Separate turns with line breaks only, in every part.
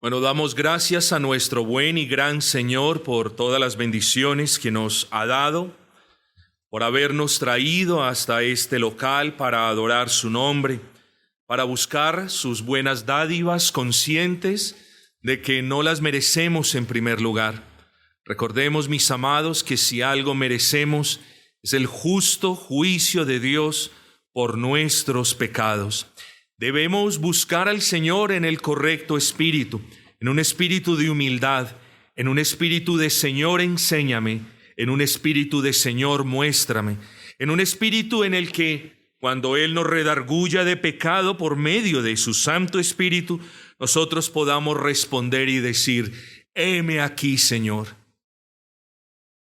Bueno, damos gracias a nuestro buen y gran Señor por todas las bendiciones que nos ha dado, por habernos traído hasta este local para adorar su nombre, para buscar sus buenas dádivas, conscientes de que no las merecemos en primer lugar. Recordemos, mis amados, que si algo merecemos es el justo juicio de Dios por nuestros pecados. Debemos buscar al Señor en el correcto espíritu, en un espíritu de humildad, en un espíritu de Señor, enséñame, en un espíritu de Señor, muéstrame, en un espíritu en el que cuando Él nos redarguya de pecado por medio de su Santo Espíritu, nosotros podamos responder y decir: heme aquí, Señor.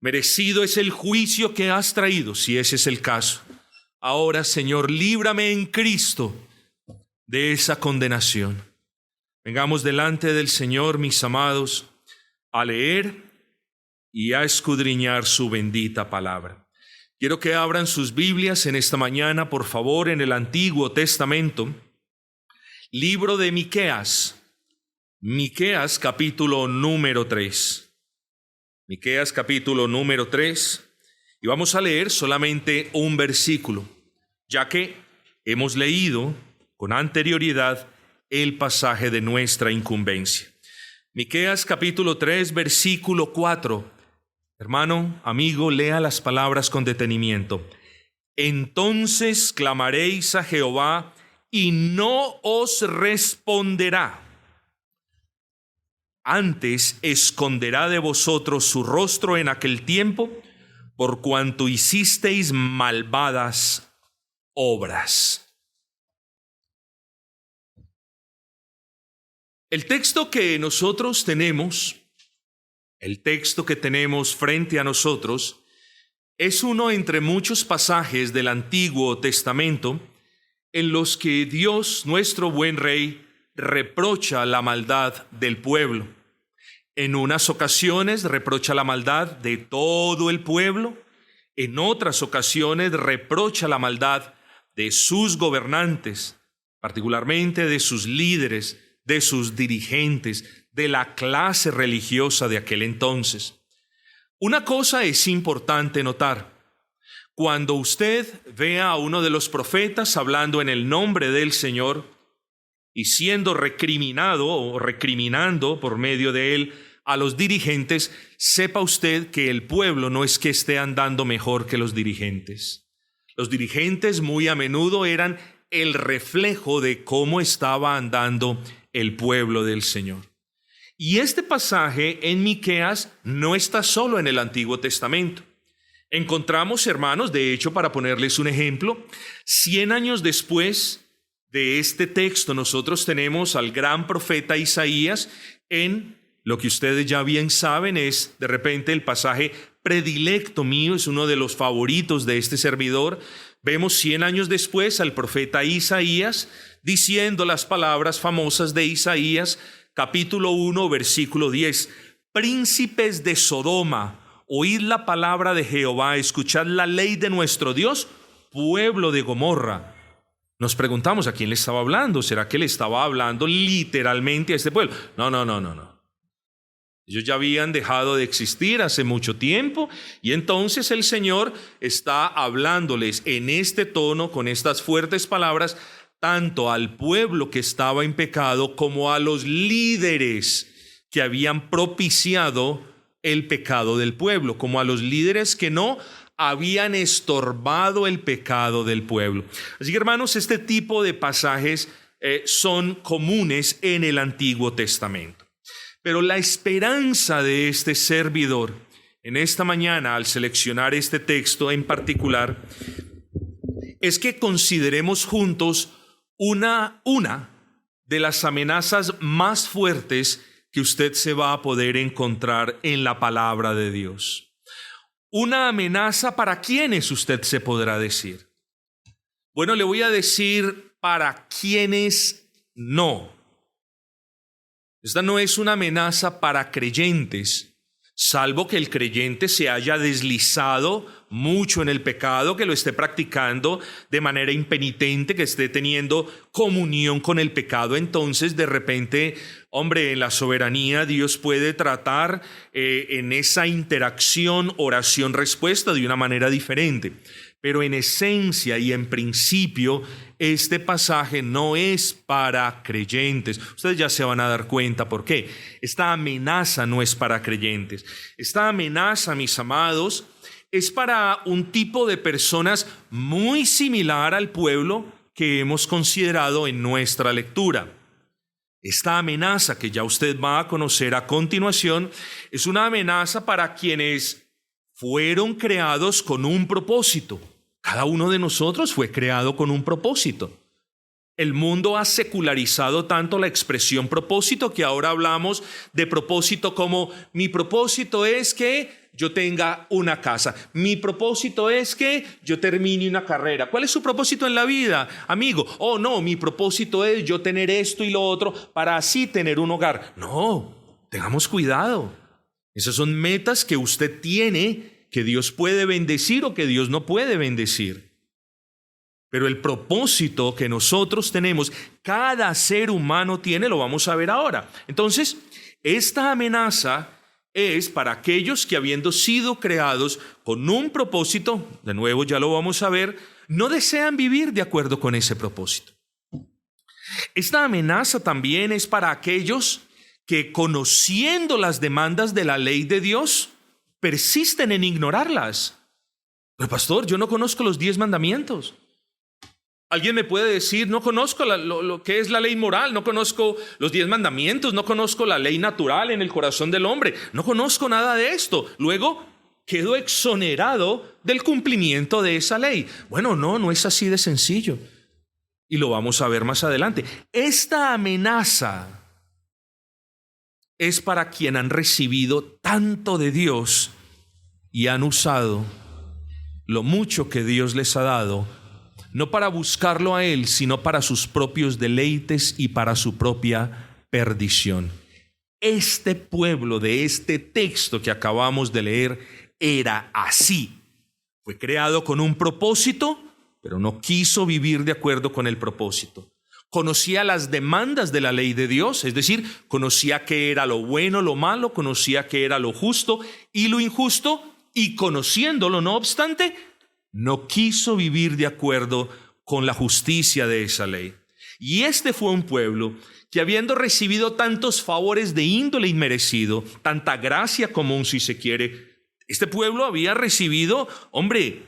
Merecido es el juicio que has traído, si ese es el caso. Ahora, Señor, líbrame en Cristo de esa condenación. Vengamos delante del Señor, mis amados, a leer y a escudriñar su bendita palabra. Quiero que abran sus Biblias en esta mañana, por favor, en el Antiguo Testamento, libro de Miqueas. Miqueas capítulo número 3. Miqueas capítulo número 3. Y vamos a leer solamente un versículo, ya que hemos leído con anterioridad el pasaje de nuestra incumbencia. Miqueas capítulo 3, versículo 4. Hermano, amigo, lea las palabras con detenimiento. Entonces clamaréis a Jehová y no os responderá. Antes esconderá de vosotros su rostro en aquel tiempo, por cuanto hicisteis malvadas obras. El texto que nosotros tenemos, el texto que tenemos frente a nosotros, es uno entre muchos pasajes del Antiguo Testamento en los que Dios, nuestro buen Rey, reprocha la maldad del pueblo. En unas ocasiones reprocha la maldad de todo el pueblo, en otras ocasiones reprocha la maldad de sus gobernantes, particularmente de sus líderes, de sus dirigentes, de la clase religiosa de aquel entonces. Una cosa es importante notar: cuando usted vea a uno de los profetas hablando en el nombre del Señor y siendo recriminado o recriminando por medio de él a los dirigentes, sepa usted que el pueblo no es que esté andando mejor que los dirigentes. Los dirigentes muy a menudo eran el reflejo de cómo estaba andando el pueblo del Señor. Y este pasaje en Miqueas no está solo en el Antiguo Testamento. Encontramos, hermanos, de hecho, para ponerles un ejemplo, 100 años después de este texto, nosotros tenemos al gran profeta Isaías en lo que ustedes ya bien saben, es de repente el pasaje predilecto mío, es uno de los favoritos de este servidor. Vemos 100 años después al profeta Isaías diciendo las palabras famosas de Isaías, capítulo 1, versículo 10. Príncipes de Sodoma, oíd la palabra de Jehová, escuchad la ley de nuestro Dios, pueblo de Gomorra. Nos preguntamos a quién le estaba hablando. ¿Será que le estaba hablando literalmente a este pueblo? No. Ellos ya habían dejado de existir hace mucho tiempo y entonces el Señor está hablándoles en este tono, con estas fuertes palabras, tanto al pueblo que estaba en pecado como a los líderes que habían propiciado el pecado del pueblo, como a los líderes que no habían estorbado el pecado del pueblo. Así que, hermanos, este tipo de pasajes son comunes en el Antiguo Testamento. Pero la esperanza de este servidor en esta mañana, al seleccionar este texto en particular, es que consideremos juntos una de las amenazas más fuertes que usted se va a poder encontrar en la palabra de Dios. Una amenaza para quienes usted se podrá decir. Bueno, le voy a decir para quienes no. Esta no es una amenaza para creyentes, salvo que el creyente se haya deslizado mucho en el pecado, que lo esté practicando de manera impenitente, que esté teniendo comunión con el pecado, entonces de repente, hombre, en la soberanía Dios puede tratar en esa interacción oración-respuesta de una manera diferente. Pero en esencia y en principio, este pasaje no es para creyentes. Ustedes ya se van a dar cuenta por qué. Esta amenaza no es para creyentes. Esta amenaza, mis amados, es para un tipo de personas muy similar al pueblo que hemos considerado en nuestra lectura. Esta amenaza que ya usted va a conocer a continuación es una amenaza para quienes fueron creados con un propósito. Cada uno de nosotros fue creado con un propósito. El mundo ha secularizado tanto la expresión propósito que ahora hablamos de propósito como mi propósito es que yo tenga una casa. Mi propósito es que yo termine una carrera. ¿Cuál es su propósito en la vida, amigo? Oh, no, mi propósito es yo tener esto y lo otro para así tener un hogar. No, tengamos cuidado. Esas son metas que usted tiene, que Dios puede bendecir o que Dios no puede bendecir. Pero el propósito que nosotros tenemos, cada ser humano tiene, lo vamos a ver ahora. Entonces, esta amenaza es para aquellos que habiendo sido creados con un propósito, de nuevo ya lo vamos a ver, no desean vivir de acuerdo con ese propósito. Esta amenaza también es para aquellos que conociendo las demandas de la ley de Dios, persisten en ignorarlas. Pero pastor, yo no conozco los 10 mandamientos. Alguien me puede decir, no conozco lo que es la ley moral, no conozco los 10 mandamientos, no conozco la ley natural en el corazón del hombre, no conozco nada de esto. Luego, quedo exonerado del cumplimiento de esa ley. Bueno, no es así de sencillo. Y lo vamos a ver más adelante. Esta amenaza es para quien han recibido tanto de Dios y han usado lo mucho que Dios les ha dado, no para buscarlo a Él, sino para sus propios deleites y para su propia perdición. Este pueblo de este texto que acabamos de leer era así. Fue creado con un propósito, pero no quiso vivir de acuerdo con el propósito. Conocía las demandas de la ley de Dios, es decir, conocía qué era lo bueno, lo malo, conocía qué era lo justo y lo injusto, y conociéndolo, no obstante, no quiso vivir de acuerdo con la justicia de esa ley. Y este fue un pueblo que, habiendo recibido tantos favores de índole inmerecido, tanta gracia común si se quiere, este pueblo había recibido,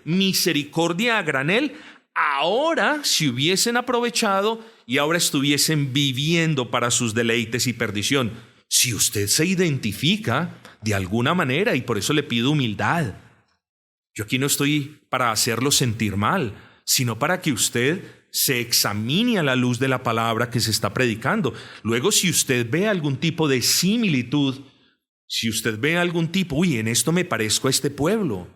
misericordia a granel. Ahora, si hubiesen aprovechado y ahora estuviesen viviendo para sus deleites y perdición. Si usted se identifica de alguna manera, y por eso le pido humildad, yo aquí no estoy para hacerlo sentir mal, sino para que usted se examine a la luz de la palabra que se está predicando. Luego, si usted ve algún tipo de similitud, si usted ve algún tipo, en esto me parezco a este pueblo,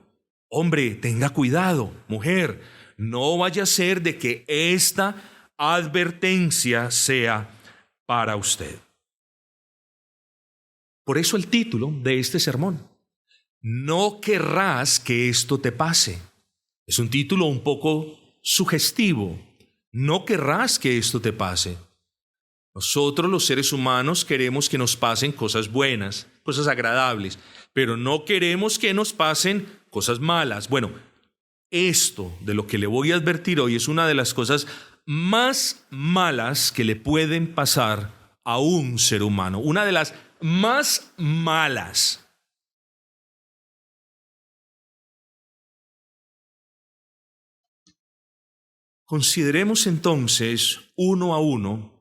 hombre, tenga cuidado, mujer, no vaya a ser de que esta advertencia sea para usted. Por eso el título de este sermón, no querrás que esto te pase. Es un título un poco sugestivo. No querrás que esto te pase. Nosotros los seres humanos queremos que nos pasen cosas buenas, cosas agradables, pero no queremos que nos pasen cosas malas. Bueno, esto de lo que le voy a advertir hoy es una de las cosas más malas que le pueden pasar a un ser humano. Una de las más malas. Consideremos entonces uno a uno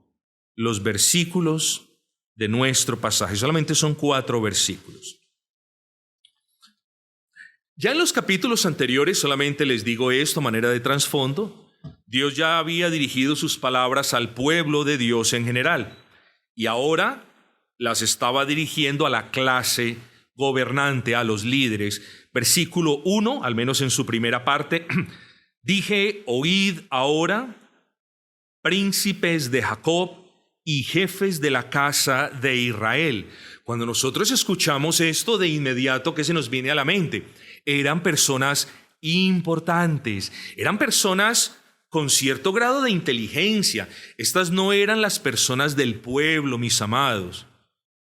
los versículos de nuestro pasaje. Solamente son 4 versículos. Ya en los capítulos anteriores, solamente les digo esto a manera de trasfondo, Dios ya había dirigido sus palabras al pueblo de Dios en general y ahora las estaba dirigiendo a la clase gobernante, a los líderes. Versículo 1, al menos en su primera parte, dije, oíd ahora, príncipes de Jacob y jefes de la casa de Israel. Cuando nosotros escuchamos esto, de inmediato, ¿qué se nos viene a la mente? Eran personas importantes, eran personas con cierto grado de inteligencia. Estas no eran las personas del pueblo, mis amados.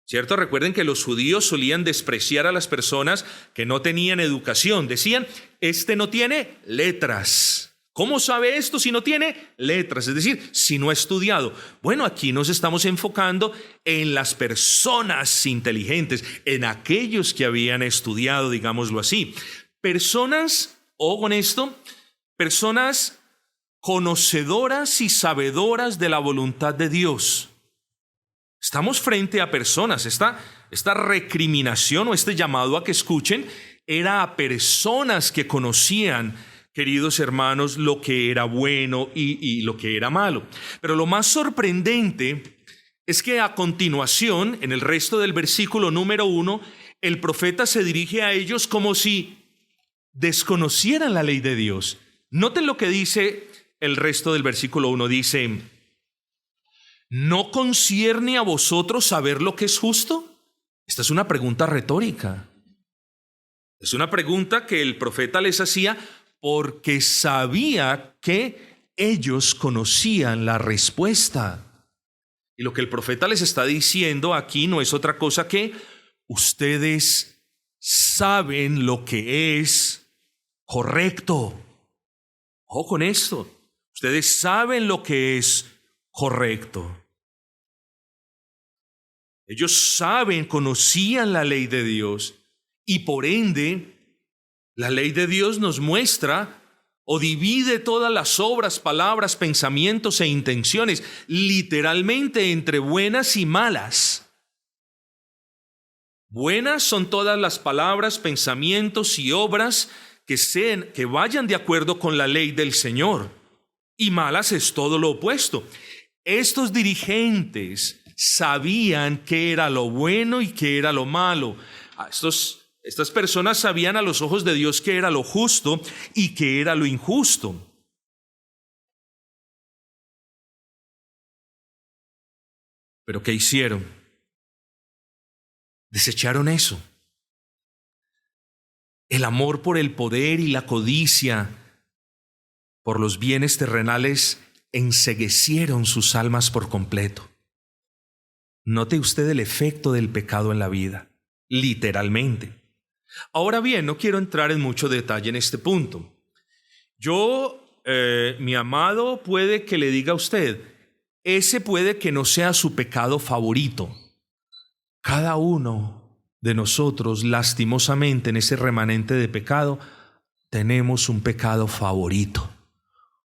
¿Cierto? Recuerden que los judíos solían despreciar a las personas que no tenían educación. Decían, este no tiene letras. ¿Cómo sabe esto si no tiene letras? Es decir, si no ha estudiado. Bueno, aquí nos estamos enfocando en las personas inteligentes, en aquellos que habían estudiado, digámoslo así. Personas, ojo con esto, personas conocedoras y sabedoras de la voluntad de Dios. Estamos frente a personas. Esta recriminación o este llamado a que escuchen era a personas que conocían, queridos hermanos, lo que era bueno y lo que era malo. Pero lo más sorprendente es que a continuación, en el resto del versículo número 1, el profeta se dirige a ellos como si desconocieran la ley de Dios. Noten lo que dice el resto del versículo 1. Dice, ¿no concierne a vosotros saber lo que es justo? Esta es una pregunta retórica. Es una pregunta que el profeta les hacía porque sabía que ellos conocían la respuesta. Y lo que el profeta les está diciendo aquí no es otra cosa que ustedes saben lo que es correcto. Ojo con esto. Ustedes saben lo que es correcto. Ellos saben, conocían la ley de Dios y por ende la ley de Dios nos muestra o divide todas las obras, palabras, pensamientos e intenciones literalmente entre buenas y malas. Buenas son todas las palabras, pensamientos y obras que vayan de acuerdo con la ley del Señor, y malas es todo lo opuesto. Estos dirigentes sabían qué era lo bueno y qué era lo malo. Estas personas sabían a los ojos de Dios qué era lo justo y qué era lo injusto. ¿Pero qué hicieron? Desecharon eso. El amor por el poder y la codicia por los bienes terrenales enceguecieron sus almas por completo. Note usted el efecto del pecado en la vida, literalmente. Ahora bien, no quiero entrar en mucho detalle en este punto. Mi amado, puede que le diga a usted, ese puede que no sea su pecado favorito. Cada uno de nosotros, lastimosamente, en ese remanente de pecado, tenemos un pecado favorito.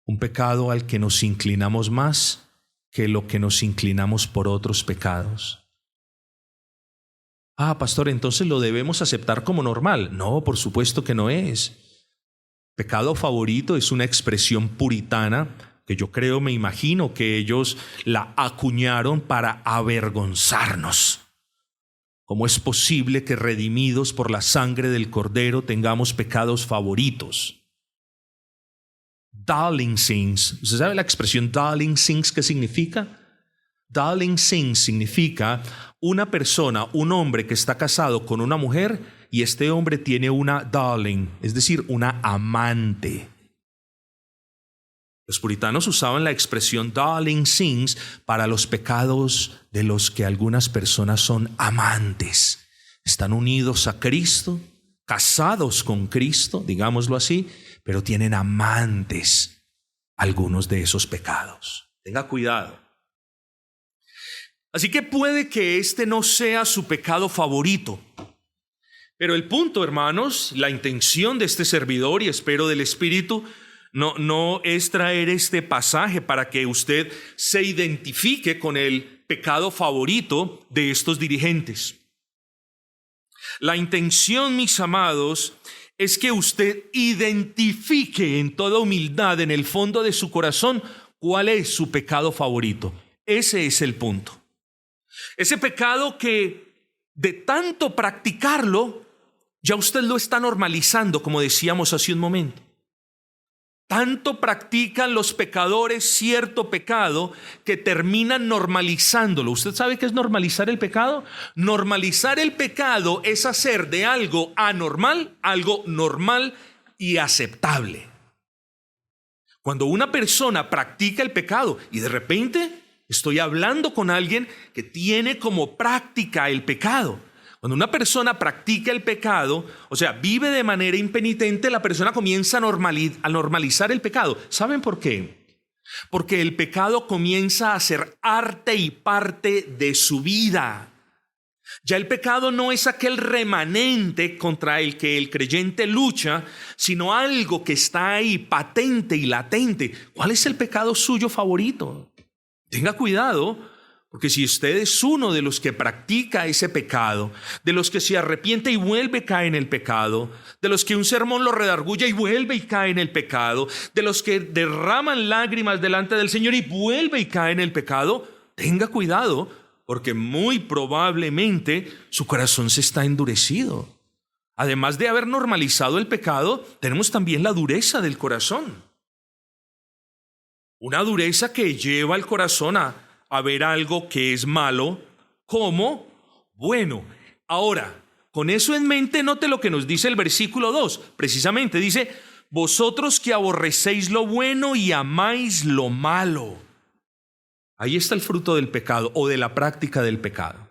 Un pecado al que nos inclinamos más que lo que nos inclinamos por otros pecados. Pastor, entonces lo debemos aceptar como normal. No, por supuesto que no es. Pecado favorito es una expresión puritana que yo creo, me imagino que ellos la acuñaron para avergonzarnos. ¿Cómo es posible que redimidos por la sangre del Cordero tengamos pecados favoritos? Darling sins. ¿Usted sabe la expresión darling sins qué significa? Darling sins significa una persona, un hombre que está casado con una mujer y este hombre tiene una darling, es decir, una amante. Los puritanos usaban la expresión darling sins para los pecados de los que algunas personas son amantes. Están unidos a Cristo, casados con Cristo, digámoslo así, pero tienen amantes algunos de esos pecados. Tenga cuidado. Así que puede que este no sea su pecado favorito. Pero el punto, hermanos, la intención de este servidor y espero del Espíritu, no es traer este pasaje para que usted se identifique con el pecado favorito de estos dirigentes. La intención, mis amados, es que usted identifique en toda humildad en el fondo de su corazón cuál es su pecado favorito. Ese es el punto. Ese pecado que de tanto practicarlo, ya usted lo está normalizando, como decíamos hace un momento. Tanto practican los pecadores cierto pecado que terminan normalizándolo. ¿Usted sabe qué es normalizar el pecado? Normalizar el pecado es hacer de algo anormal algo normal y aceptable. Cuando una persona practica el pecado y de repente estoy hablando con alguien que tiene como práctica el pecado. Cuando una persona practica el pecado, o sea, vive de manera impenitente, la persona comienza a normalizar el pecado. ¿Saben por qué? Porque el pecado comienza a ser arte y parte de su vida. Ya el pecado no es aquel remanente contra el que el creyente lucha, sino algo que está ahí patente y latente. ¿Cuál es el pecado suyo favorito? Tenga cuidado, porque si usted es uno de los que practica ese pecado, de los que se arrepiente y vuelve a caer en el pecado, de los que un sermón lo redarguye y vuelve y cae en el pecado, de los que derraman lágrimas delante del Señor y vuelve y cae en el pecado, tenga cuidado, porque muy probablemente su corazón se está endurecido. Además de haber normalizado el pecado, tenemos también la dureza del corazón. Una dureza que lleva al corazón a ver algo que es malo como bueno. Ahora, con eso en mente, note lo que nos dice el versículo 2. Precisamente dice, vosotros que aborrecéis lo bueno y amáis lo malo. Ahí está el fruto del pecado o de la práctica del pecado.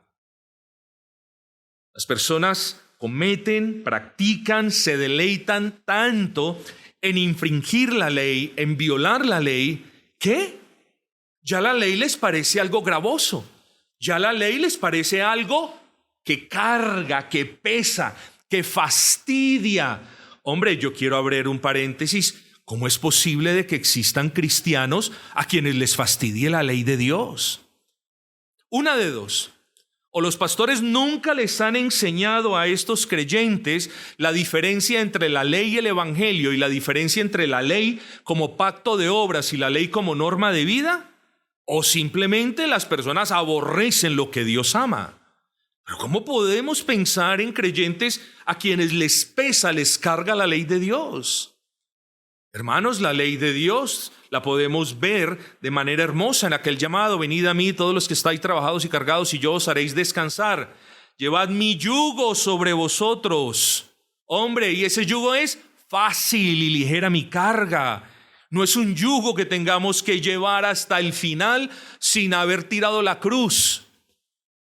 Las personas cometen, practican, se deleitan tanto en infringir la ley, en violar la ley, que ya la ley les parece algo gravoso. Ya la ley les parece algo que carga, que pesa, que fastidia. Hombre, yo quiero abrir un paréntesis. ¿Cómo es posible de que existan cristianos a quienes les fastidie la ley de Dios? Una de dos. O los pastores nunca les han enseñado a estos creyentes la diferencia entre la ley y el evangelio y la diferencia entre la ley como pacto de obras y la ley como norma de vida. O simplemente las personas aborrecen lo que Dios ama. Pero ¿cómo podemos pensar en creyentes a quienes les pesa, les carga la ley de Dios? Hermanos, la ley de Dios la podemos ver de manera hermosa en aquel llamado: venid a mí todos los que estáis trabajados y cargados y yo os haréis descansar. Llevad mi yugo sobre vosotros. Hombre, y ese yugo es fácil y ligera mi carga. No es un yugo que tengamos que llevar hasta el final sin haber tirado la cruz.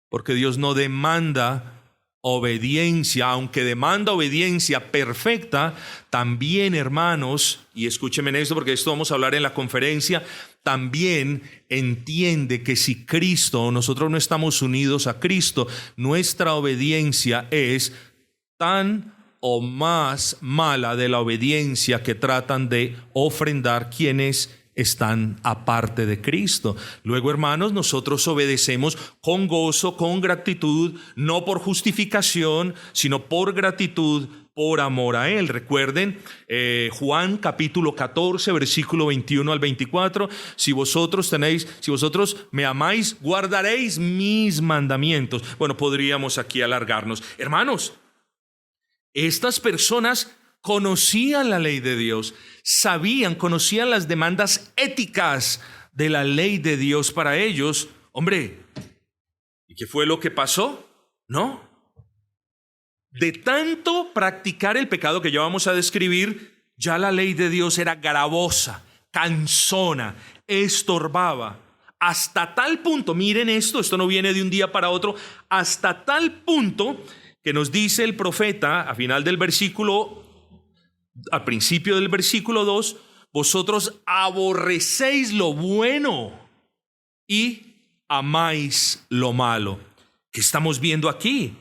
Porque Dios no demanda obediencia, aunque demanda obediencia perfecta, también, hermanos, y escúchenme en esto porque esto vamos a hablar en la conferencia, también entiende que si nosotros no estamos unidos a Cristo, nuestra obediencia es tan o más mala de la obediencia que tratan de ofrendar quienes están aparte de Cristo. Luego, hermanos, nosotros obedecemos con gozo, con gratitud, no por justificación, sino por gratitud, por amor a Él. Recuerden, Juan capítulo 14, versículo 21 al 24, si vosotros me amáis, guardaréis mis mandamientos. Bueno, podríamos aquí alargarnos. Hermanos, estas personas conocían la ley de Dios, conocían las demandas éticas de la ley de Dios para ellos. Hombre, ¿y qué fue lo que pasó? No. De tanto practicar el pecado que ya vamos a describir, ya la ley de Dios era gravosa, cansona, estorbaba. Hasta tal punto, miren esto no viene de un día para otro, hasta tal punto que nos dice el profeta al principio del versículo 2, vosotros aborrecéis lo bueno y amáis lo malo. ¿Qué estamos viendo aquí?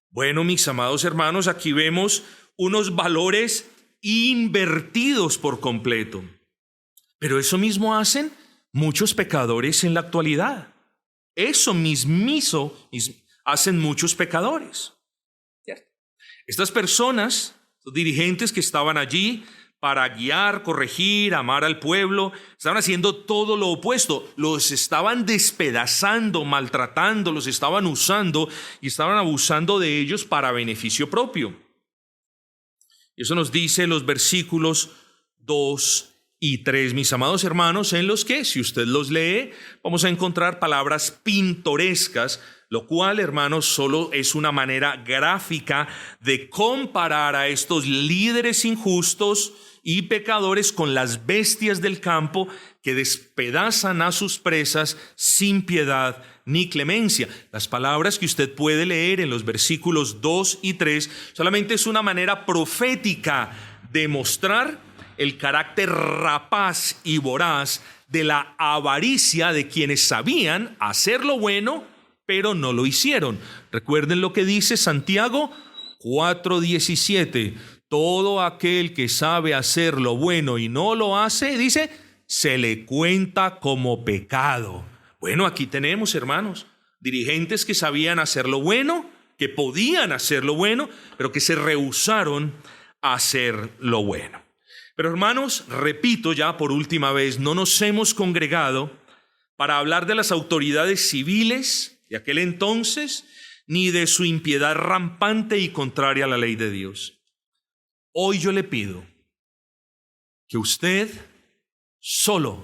Bueno, mis amados hermanos, aquí vemos unos valores invertidos por completo. Pero eso mismo hacen muchos pecadores en la actualidad. Eso mismo hacen muchos pecadores. Estas personas, los dirigentes que estaban allí para guiar, corregir, amar al pueblo, estaban haciendo todo lo opuesto. Los estaban despedazando, maltratando, los estaban usando y estaban abusando de ellos para beneficio propio. Y eso nos dice los versículos 2 y 3, mis amados hermanos, en los que, si usted los lee, vamos a encontrar palabras pintorescas, lo cual, hermanos, solo es una manera gráfica de comparar a estos líderes injustos y pecadores con las bestias del campo que despedazan a sus presas sin piedad ni clemencia. Las palabras que usted puede leer en los versículos 2 y 3 solamente es una manera profética de mostrar el carácter rapaz y voraz de la avaricia de quienes sabían hacer lo bueno, pero no lo hicieron. Recuerden lo que dice Santiago 4:17. Todo aquel que sabe hacer lo bueno y no lo hace, dice, se le cuenta como pecado. Bueno, aquí tenemos, hermanos, dirigentes que sabían hacer lo bueno, que podían hacer lo bueno, pero que se rehúsaron a hacer lo bueno. Pero, hermanos, repito ya por última vez, no nos hemos congregado para hablar de las autoridades civiles de aquel entonces, ni de su impiedad rampante y contraria a la ley de Dios. Hoy yo le pido que usted solo,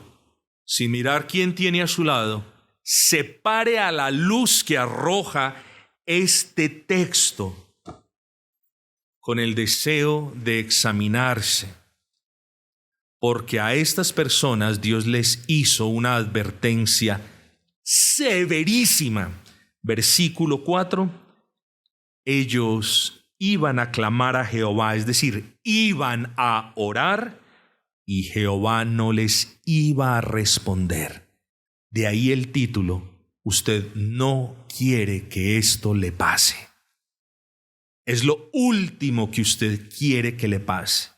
sin mirar quién tiene a su lado, se pare a la luz que arroja este texto con el deseo de examinarse, porque a estas personas Dios les hizo una advertencia severísima. Versículo 4, ellos iban a clamar a Jehová, es decir, iban a orar y Jehová no les iba a responder. De ahí el título, usted no quiere que esto le pase. Es lo último que usted quiere que le pase.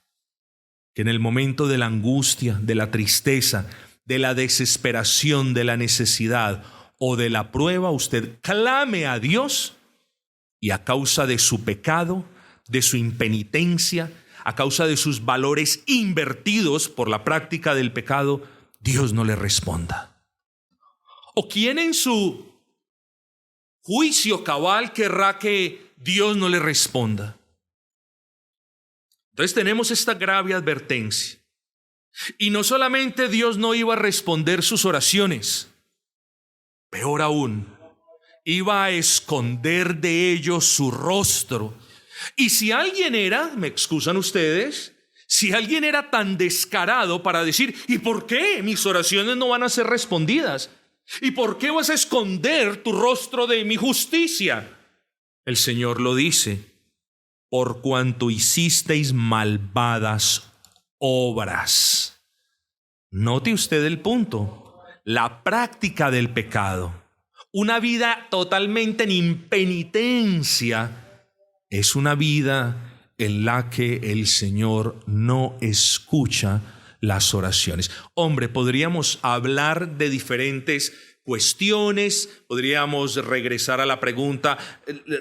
Que en el momento de la angustia, de la tristeza, de la desesperación, de la necesidad o de la prueba, usted clame a Dios y a causa de su pecado, de su impenitencia, a causa de sus valores invertidos por la práctica del pecado, Dios no le responda. ¿O quién en su juicio cabal querrá que Dios no le responda? Entonces tenemos esta grave advertencia. Y no solamente Dios no iba a responder sus oraciones, peor aún, iba a esconder de ellos su rostro. Y si alguien era, me excusan ustedes, si alguien era tan descarado para decir, ¿y por qué mis oraciones no van a ser respondidas? ¿Y por qué vas a esconder tu rostro de mi justicia? El Señor lo dice, por cuanto hicisteis malvadas obras. Note usted el punto, la práctica del pecado. Una vida totalmente en impenitencia es una vida en la que el Señor no escucha las oraciones. Hombre, podríamos hablar de diferentes cuestiones, podríamos regresar a la pregunta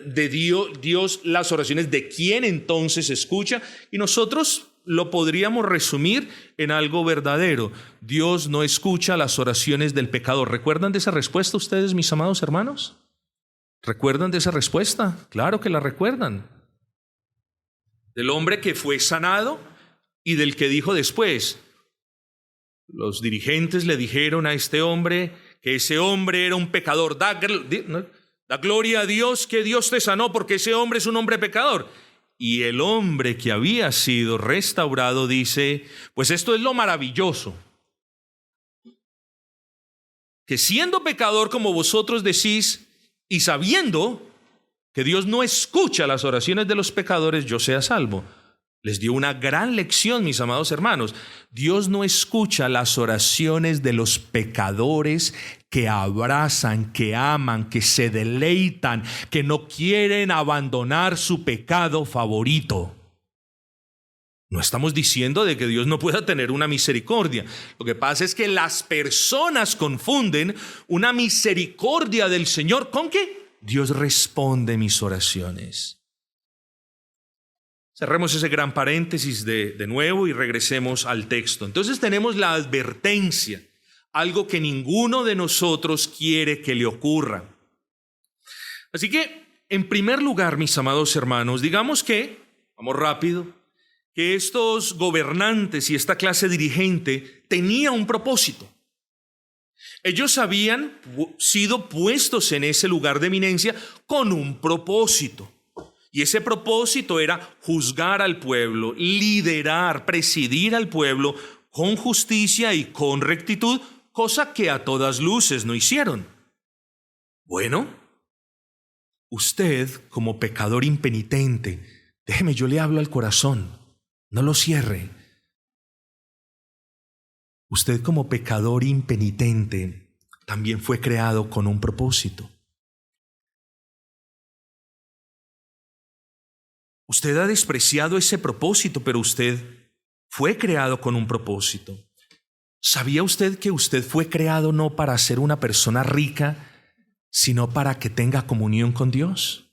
de Dios, las oraciones, ¿de quién entonces escucha? Y nosotros lo podríamos resumir en algo verdadero. Dios no escucha las oraciones del pecador. ¿Recuerdan de esa respuesta ustedes, mis amados hermanos? ¿Recuerdan de esa respuesta? Claro que la recuerdan. Del hombre que fue sanado y del que dijo después. Los dirigentes le dijeron a este hombre que ese hombre era un pecador. Da gloria a Dios que Dios te sanó porque ese hombre es un hombre pecador. Y el hombre que había sido restaurado dice, pues esto es lo maravilloso, que siendo pecador como vosotros decís, y sabiendo que Dios no escucha las oraciones de los pecadores, yo sea salvo. Les dio una gran lección, mis amados hermanos. Dios no escucha las oraciones de los pecadores que abrazan, que aman, que se deleitan, que no quieren abandonar su pecado favorito. No estamos diciendo de que Dios no pueda tener una misericordia. Lo que pasa es que las personas confunden una misericordia del Señor con que Dios responde mis oraciones. Cerremos ese gran paréntesis de nuevo y regresemos al texto. Entonces tenemos la advertencia, algo que ninguno de nosotros quiere que le ocurra. Así que, en primer lugar, mis amados hermanos, digamos que, vamos rápido, que estos gobernantes y esta clase dirigente tenía un propósito. Ellos habían sido puestos en ese lugar de eminencia con un propósito. Y ese propósito era juzgar al pueblo, liderar, presidir al pueblo con justicia y con rectitud, cosa que a todas luces no hicieron. Bueno, usted como pecador impenitente, déjeme, yo le hablo al corazón, no lo cierre. Usted como pecador impenitente también fue creado con un propósito. Usted ha despreciado ese propósito, pero usted fue creado con un propósito. ¿Sabía usted que usted fue creado no para ser una persona rica, sino para que tenga comunión con Dios?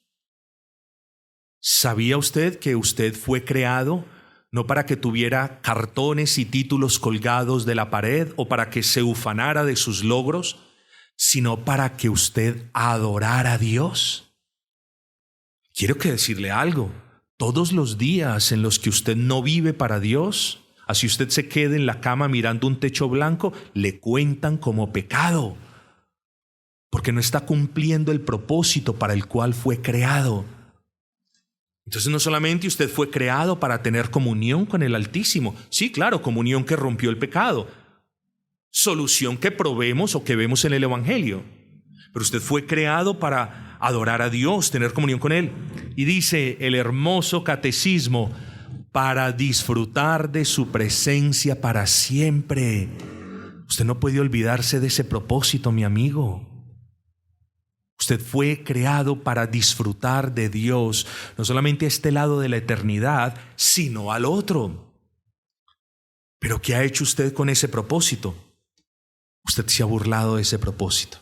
¿Sabía usted que usted fue creado no para que tuviera cartones y títulos colgados de la pared o para que se ufanara de sus logros, sino para que usted adorara a Dios? Quiero que decirle algo. Todos los días en los que usted no vive para Dios, así usted se quede en la cama mirando un techo blanco, le cuentan como pecado, porque no está cumpliendo el propósito para el cual fue creado. Entonces no solamente usted fue creado para tener comunión con el Altísimo, sí, claro, comunión que rompió el pecado, solución que probemos o que vemos en el Evangelio, pero usted fue creado para adorar a Dios, tener comunión con Él. Y dice el hermoso catecismo, para disfrutar de su presencia para siempre. Usted no puede olvidarse de ese propósito, mi amigo. Usted fue creado para disfrutar de Dios, no solamente a este lado de la eternidad, sino al otro. ¿Pero qué ha hecho usted con ese propósito? Usted se ha burlado de ese propósito.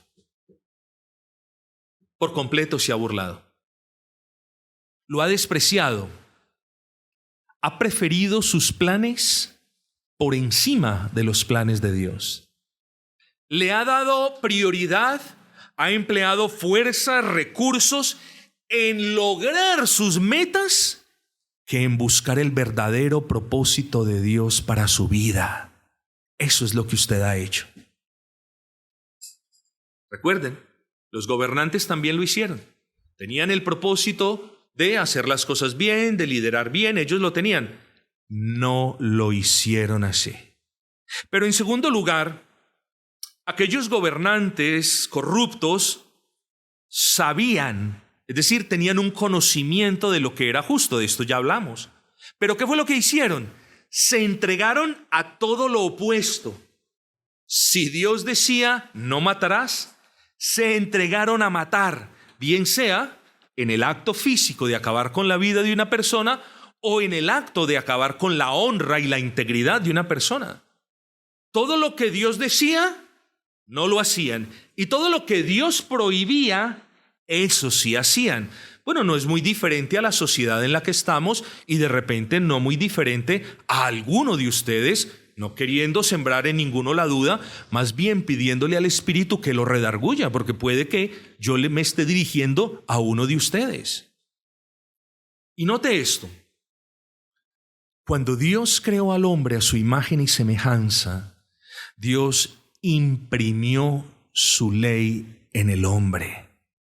Por completo se ha burlado. Lo ha despreciado. Ha preferido sus planes por encima de los planes de Dios. Le ha dado prioridad, ha empleado fuerza, recursos en lograr sus metas que en buscar el verdadero propósito de Dios para su vida. Eso es lo que usted ha hecho. Recuerden, los gobernantes también lo hicieron. Tenían el propósito de hacer las cosas bien, de liderar bien, ellos lo tenían. No lo hicieron así. Pero en segundo lugar, aquellos gobernantes corruptos sabían, es decir, tenían un conocimiento de lo que era justo, de esto ya hablamos. Pero ¿qué fue lo que hicieron? Se entregaron a todo lo opuesto. Si Dios decía, no matarás, se entregaron a matar, bien sea en el acto físico de acabar con la vida de una persona o en el acto de acabar con la honra y la integridad de una persona. Todo lo que Dios decía, no lo hacían. Y todo lo que Dios prohibía, eso sí hacían. Bueno, no es muy diferente a la sociedad en la que estamos y de repente no muy diferente a alguno de ustedes, no queriendo sembrar en ninguno la duda, más bien pidiéndole al Espíritu que lo redarguya, porque puede que yo me esté dirigiendo a uno de ustedes. Y note esto. Cuando Dios creó al hombre a su imagen y semejanza, Dios imprimió su ley en el hombre.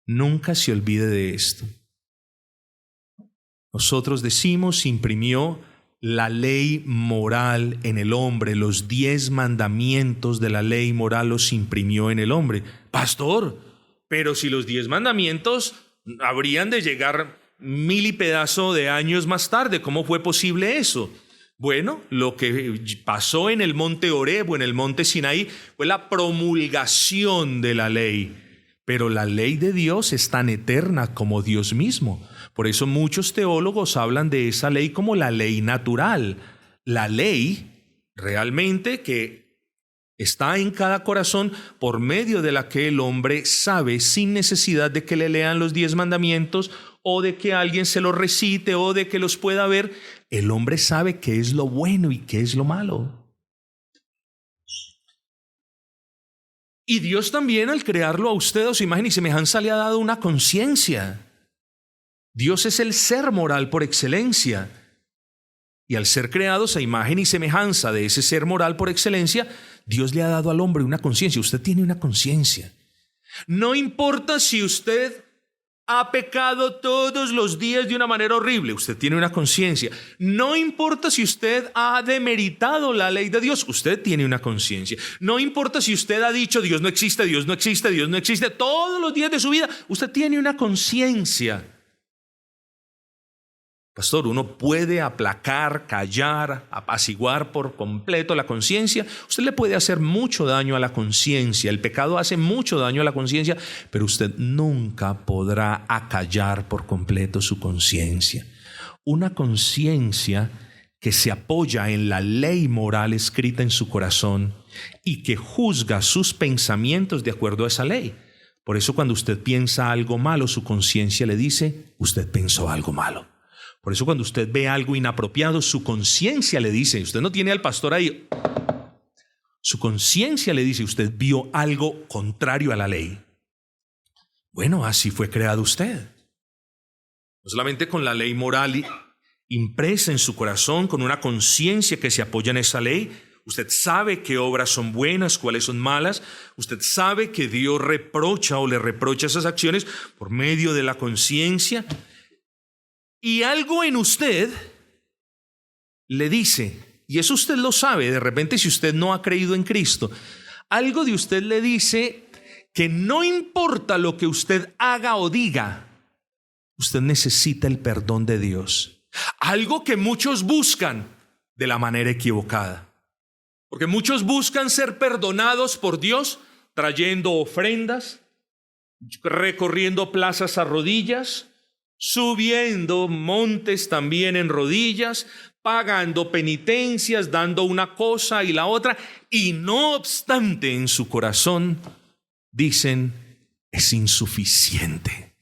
Nunca se olvide de esto. Nosotros decimos, imprimió la ley moral en el hombre, los 10 mandamientos de la ley moral los imprimió en el hombre. Pastor, pero si los 10 mandamientos habrían de llegar 1000 y pedazo de años más tarde, ¿cómo fue posible eso? Bueno, lo que pasó en el monte Horeb o en el monte Sinaí fue la promulgación de la ley. Pero la ley de Dios es tan eterna como Dios mismo. Por eso muchos teólogos hablan de esa ley como la ley natural. La ley realmente que está en cada corazón por medio de la que el hombre sabe sin necesidad de que le lean los 10 mandamientos o de que alguien se los recite o de que los pueda ver. El hombre sabe qué es lo bueno y qué es lo malo. Y Dios también, al crearlo a usted a su imagen y semejanza, le ha dado una conciencia. Dios es el ser moral por excelencia. Y al ser creados a imagen y semejanza de ese ser moral por excelencia, Dios le ha dado al hombre una conciencia. Usted tiene una conciencia. No importa si usted ha pecado todos los días de una manera horrible, usted tiene una conciencia. No importa si usted ha demeritado la ley de Dios, usted tiene una conciencia. No importa si usted ha dicho Dios no existe, Dios no existe, Dios no existe, todos los días de su vida, usted tiene una conciencia. Pastor, uno puede aplacar, callar, apaciguar por completo la conciencia. Usted le puede hacer mucho daño a la conciencia. El pecado hace mucho daño a la conciencia, pero usted nunca podrá acallar por completo su conciencia. Una conciencia que se apoya en la ley moral escrita en su corazón y que juzga sus pensamientos de acuerdo a esa ley. Por eso cuando usted piensa algo malo, su conciencia le dice, usted pensó algo malo. Por eso cuando usted ve algo inapropiado, su conciencia le dice, usted no tiene al pastor ahí, su conciencia le dice, usted vio algo contrario a la ley. Bueno, así fue creado usted. No solamente con la ley moral impresa en su corazón, con una conciencia que se apoya en esa ley, usted sabe qué obras son buenas, cuáles son malas, usted sabe que Dios reprocha o le reprocha esas acciones por medio de la conciencia. Y algo en usted le dice, y eso usted lo sabe, de repente si usted no ha creído en Cristo, algo de usted le dice que no importa lo que usted haga o diga, usted necesita el perdón de Dios. Algo que muchos buscan de la manera equivocada. Porque muchos buscan ser perdonados por Dios trayendo ofrendas, recorriendo plazas a rodillas, subiendo montes también en rodillas, pagando penitencias, dando una cosa y la otra, y no obstante en su corazón dicen, es insuficiente,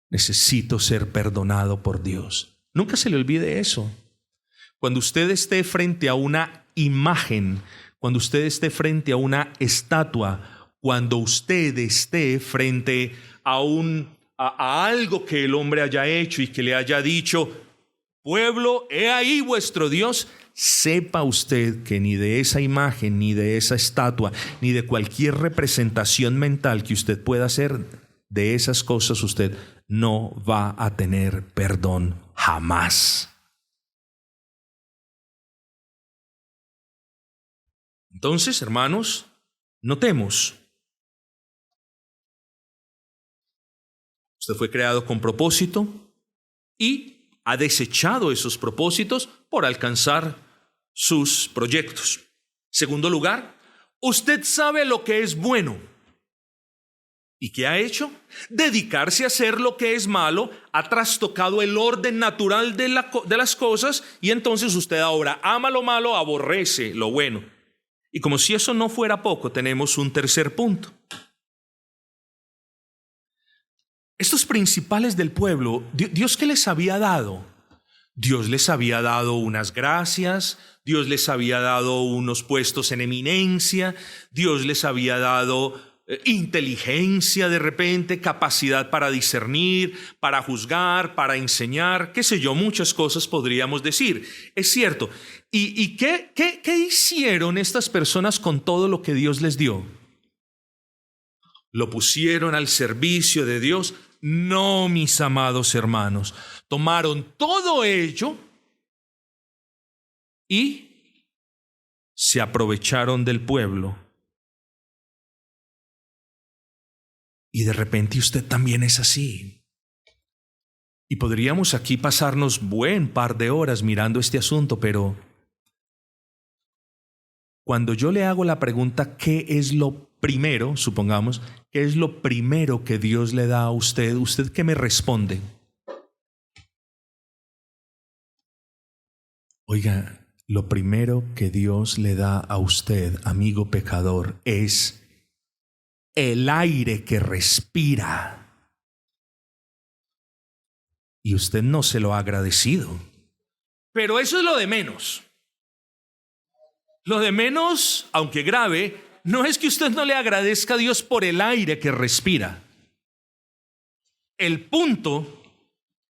necesito ser perdonado por Dios. Nunca se le olvide eso. Cuando usted esté frente a una imagen, cuando usted esté frente a una estatua, cuando usted esté frente a algo que el hombre haya hecho y que le haya dicho, pueblo, he ahí vuestro Dios, sepa usted que ni de esa imagen, ni de esa estatua, ni de cualquier representación mental que usted pueda hacer, de esas cosas usted no va a tener perdón jamás. Entonces, hermanos, notemos. Usted fue creado con propósito y ha desechado esos propósitos por alcanzar sus proyectos. Segundo lugar, usted sabe lo que es bueno. ¿Y qué ha hecho? Dedicarse a hacer lo que es malo, ha trastocado el orden natural de las cosas y entonces usted ahora ama lo malo, aborrece lo bueno. Y como si eso no fuera poco, tenemos un tercer punto. Estos principales del pueblo, ¿Dios qué les había dado? Dios les había dado unas gracias, Dios les había dado unos puestos en eminencia, Dios les había dado inteligencia de repente, capacidad para discernir, para juzgar, para enseñar, qué sé yo, muchas cosas podríamos decir. Es cierto. ¿Y qué hicieron estas personas con todo lo que Dios les dio? ¿Lo pusieron al servicio de Dios? No, mis amados hermanos. Tomaron todo ello y se aprovecharon del pueblo. Y de repente usted también es así. Y podríamos aquí pasarnos buen par de horas mirando este asunto, pero cuando yo le hago la pregunta, ¿qué es lo primero? Supongamos, ¿qué es lo primero que Dios le da a usted? ¿Usted qué me responde? Oiga, lo primero que Dios le da a usted, amigo pecador, es el aire que respira. Y usted no se lo ha agradecido. Pero eso es lo de menos. Lo de menos, aunque grave, no es que usted no le agradezca a Dios por el aire que respira. El punto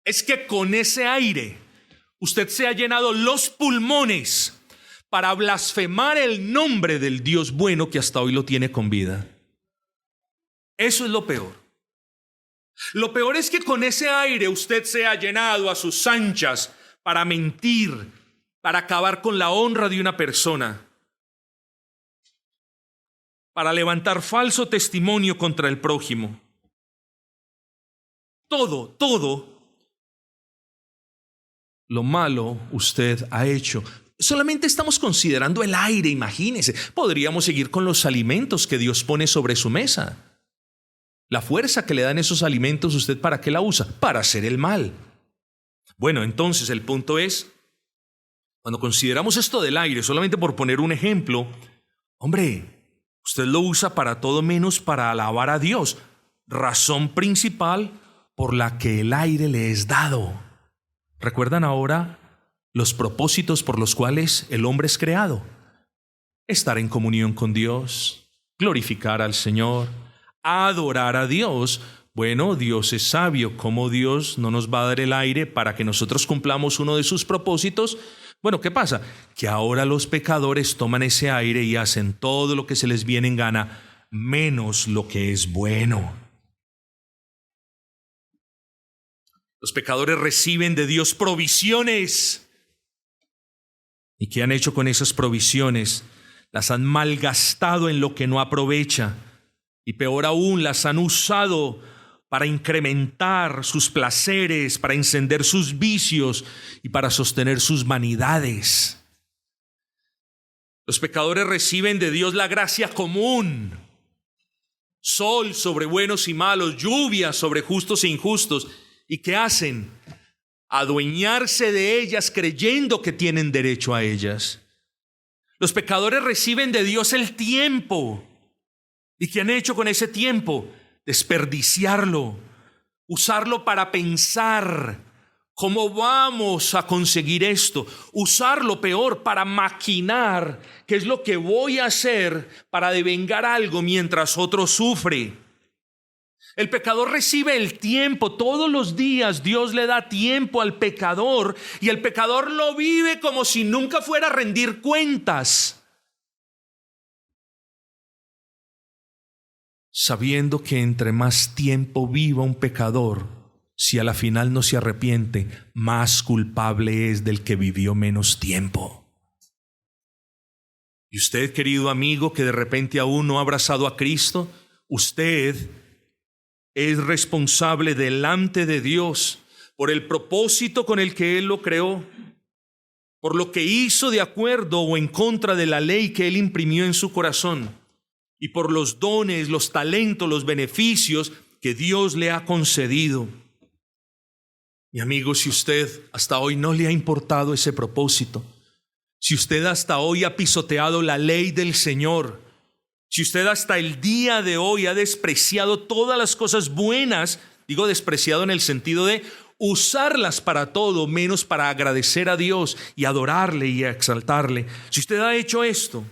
es que con ese aire usted se ha llenado los pulmones para blasfemar el nombre del Dios bueno que hasta hoy lo tiene con vida. Eso es lo peor. Lo peor es que con ese aire usted se ha llenado a sus anchas para mentir, para acabar con la honra de una persona, para levantar falso testimonio contra el prójimo. Todo lo malo usted ha hecho. Solamente estamos considerando el aire, imagínese. Podríamos seguir con los alimentos que Dios pone sobre su mesa. La fuerza que le dan esos alimentos, ¿usted para qué la usa? Para hacer el mal. Bueno, entonces el punto es, cuando consideramos esto del aire, solamente por poner un ejemplo, hombre, usted lo usa para todo menos para alabar a Dios. Razón principal por la que el aire le es dado. ¿Recuerdan ahora los propósitos por los cuales el hombre es creado? Estar en comunión con Dios, glorificar al Señor, adorar a Dios. Bueno, Dios es sabio. ¿Cómo Dios no nos va a dar el aire para que nosotros cumplamos uno de sus propósitos? Bueno, ¿qué pasa? Que ahora los pecadores toman ese aire y hacen todo lo que se les viene en gana, menos lo que es bueno. Los pecadores reciben de Dios provisiones. ¿Y qué han hecho con esas provisiones? Las han malgastado en lo que no aprovecha. Y peor aún, las han usado para incrementar sus placeres, para encender sus vicios y para sostener sus vanidades. Los pecadores reciben de Dios la gracia común. Sol sobre buenos y malos, lluvia sobre justos e injustos. ¿Y qué hacen? Adueñarse de ellas creyendo que tienen derecho a ellas. Los pecadores reciben de Dios el tiempo. ¿Y qué han hecho con ese tiempo? Desperdiciarlo, usarlo para pensar cómo vamos a conseguir esto, usarlo peor para maquinar qué es lo que voy a hacer para devengar algo mientras otro sufre. El pecador recibe el tiempo, todos los días Dios le da tiempo al pecador y el pecador lo vive como si nunca fuera a rendir cuentas, sabiendo que entre más tiempo viva un pecador, si a la final no se arrepiente, más culpable es del que vivió menos tiempo. Y usted, querido amigo, que de repente aún no ha abrazado a Cristo, usted es responsable delante de Dios por el propósito con el que Él lo creó, por lo que hizo de acuerdo o en contra de la ley que Él imprimió en su corazón, y por los dones, los talentos, los beneficios que Dios le ha concedido. Mi amigo, si usted hasta hoy no le ha importado ese propósito, si usted hasta hoy ha pisoteado la ley del Señor, si usted hasta el día de hoy ha despreciado todas las cosas buenas, digo despreciado en el sentido de usarlas para todo, menos para agradecer a Dios y adorarle y exaltarle. Si usted ha hecho esto,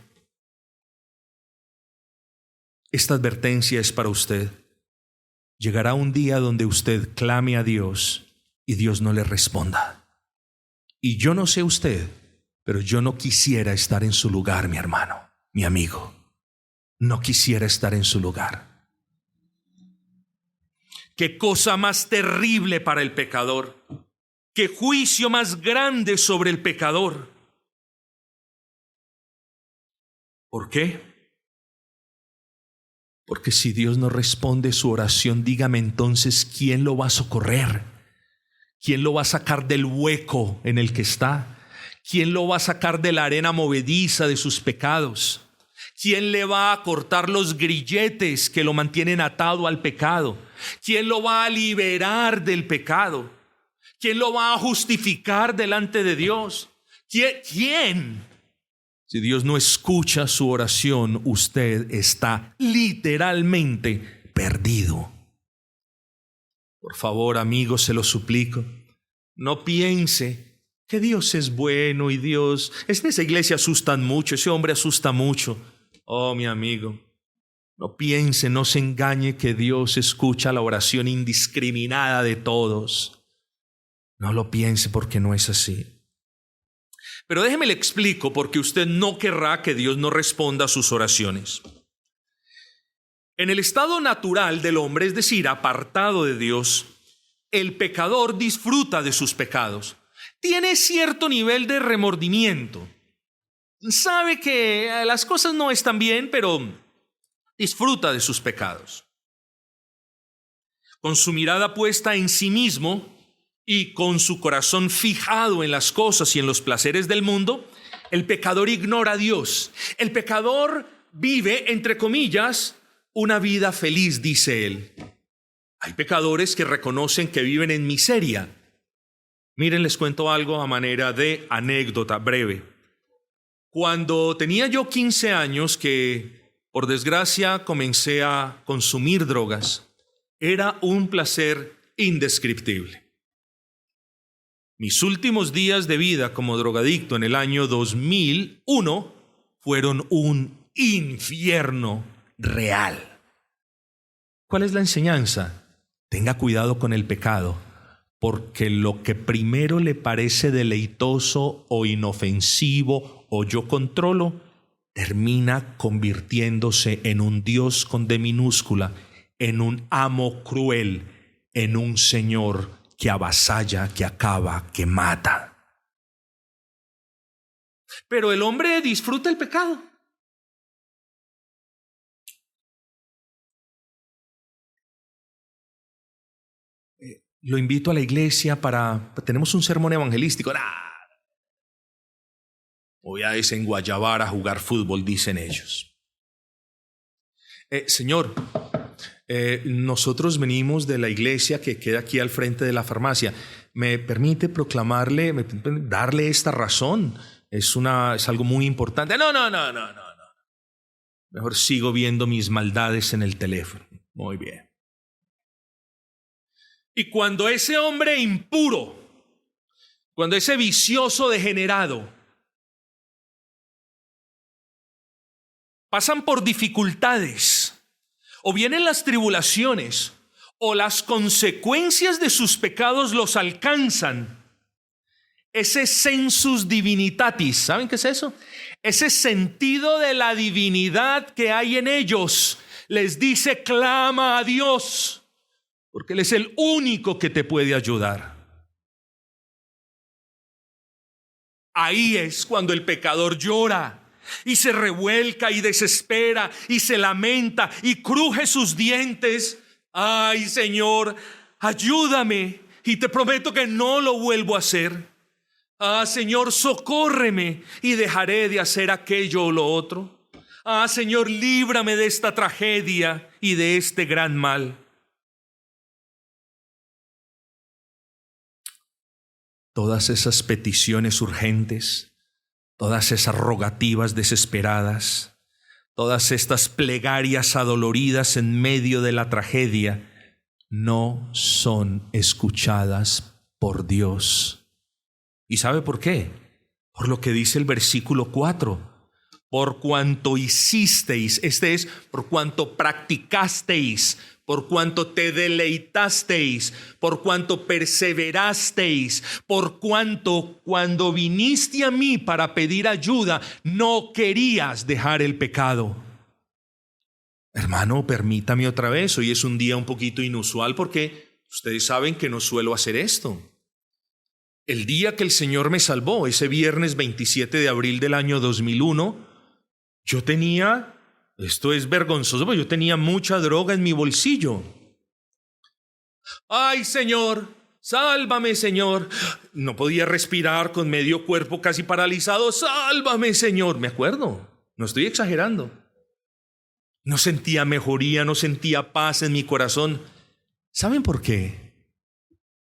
esta advertencia es para usted. Llegará un día donde usted clame a Dios y Dios no le responda. Y yo no sé usted, pero yo no quisiera estar en su lugar, mi hermano, mi amigo. No quisiera estar en su lugar. Qué cosa más terrible para el pecador. Qué juicio más grande sobre el pecador. ¿Por qué? Porque si Dios no responde su oración, dígame entonces, ¿quién lo va a socorrer? ¿Quién lo va a sacar del hueco en el que está? ¿Quién lo va a sacar de la arena movediza de sus pecados? ¿Quién le va a cortar los grilletes que lo mantienen atado al pecado? ¿Quién lo va a liberar del pecado? ¿Quién lo va a justificar delante de Dios? ¿Quién? Si Dios no escucha su oración, usted está literalmente perdido. Por favor, amigo, se lo suplico, no piense que Dios es bueno y Dios... En esa iglesia asustan mucho, ese hombre asusta mucho. Oh, mi amigo, no piense, no se engañe que Dios escucha la oración indiscriminada de todos. No lo piense porque no es así. Pero déjeme le explico porque usted no querrá que Dios no responda a sus oraciones. En el estado natural del hombre, es decir, apartado de Dios, el pecador disfruta de sus pecados. Tiene cierto nivel de remordimiento. Sabe que las cosas no están bien, pero disfruta de sus pecados. Con su mirada puesta en sí mismo y con su corazón fijado en las cosas y en los placeres del mundo, el pecador ignora a Dios. El pecador vive, entre comillas, una vida feliz, dice él. Hay pecadores que reconocen que viven en miseria. Miren, les cuento algo a manera de anécdota breve. Cuando tenía yo 15 años, que por desgracia comencé a consumir drogas, era un placer indescriptible. Mis últimos días de vida como drogadicto en el año 2001 fueron un infierno real. ¿Cuál es la enseñanza? Tenga cuidado con el pecado, porque lo que primero le parece deleitoso o inofensivo o yo controlo, termina convirtiéndose en un Dios con D minúscula, en un amo cruel, en un Señor que avasalla, que acaba, que mata. Pero el hombre disfruta el pecado. Lo invito a la iglesia tenemos un sermón evangelístico. Voy a Guayabara a jugar fútbol, dicen ellos. Señor, nosotros venimos de la iglesia que queda aquí al frente de la farmacia. ¿Me permite proclamarle, darle esta razón? Es algo muy importante. No. Mejor sigo viendo mis maldades en el teléfono. Muy bien. Y cuando ese hombre impuro, cuando ese vicioso degenerado pasan por dificultades, o vienen las tribulaciones, o las consecuencias de sus pecados los alcanzan, ese sensus divinitatis, ¿saben qué es eso? Ese sentido de la divinidad que hay en ellos les dice: clama a Dios, porque Él es el único que te puede ayudar. Ahí es cuando el pecador llora y se revuelca y desespera y se lamenta y cruje sus dientes. Ay, Señor, ayúdame y te prometo que no lo vuelvo a hacer. Ah, Señor, socórreme y dejaré de hacer aquello o lo otro. Ah, Señor, líbrame de esta tragedia y de este gran mal. Todas esas peticiones urgentes, todas esas rogativas desesperadas, todas estas plegarias adoloridas en medio de la tragedia, no son escuchadas por Dios. ¿Y sabe por qué? Por lo que dice el versículo 4. Por cuanto hicisteis, por cuanto practicasteis, por cuanto te deleitasteis, por cuanto perseverasteis, por cuanto cuando viniste a mí para pedir ayuda, no querías dejar el pecado. Hermano, permítame otra vez, hoy es un día un poquito inusual porque ustedes saben que no suelo hacer esto. El día que el Señor me salvó, ese viernes 27 de abril del año 2001, yo tenía, esto es vergonzoso, pero yo tenía mucha droga en mi bolsillo. Ay, Señor, sálvame, Señor. No podía respirar, con medio cuerpo casi paralizado. Sálvame, Señor. Me acuerdo, no estoy exagerando. No sentía mejoría, no sentía paz en mi corazón. ¿Saben por qué?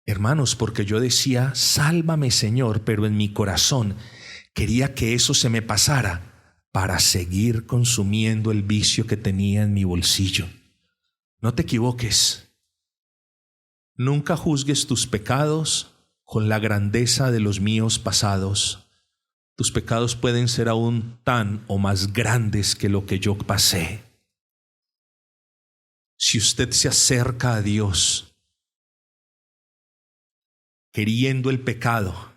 Hermanos, porque yo decía, sálvame, Señor, pero en mi corazón quería que eso se me pasara para seguir consumiendo el vicio que tenía en mi bolsillo. No te equivoques. Nunca juzgues tus pecados con la grandeza de los míos pasados. Tus pecados pueden ser aún tan o más grandes que lo que yo pasé. Si usted se acerca a Dios queriendo el pecado,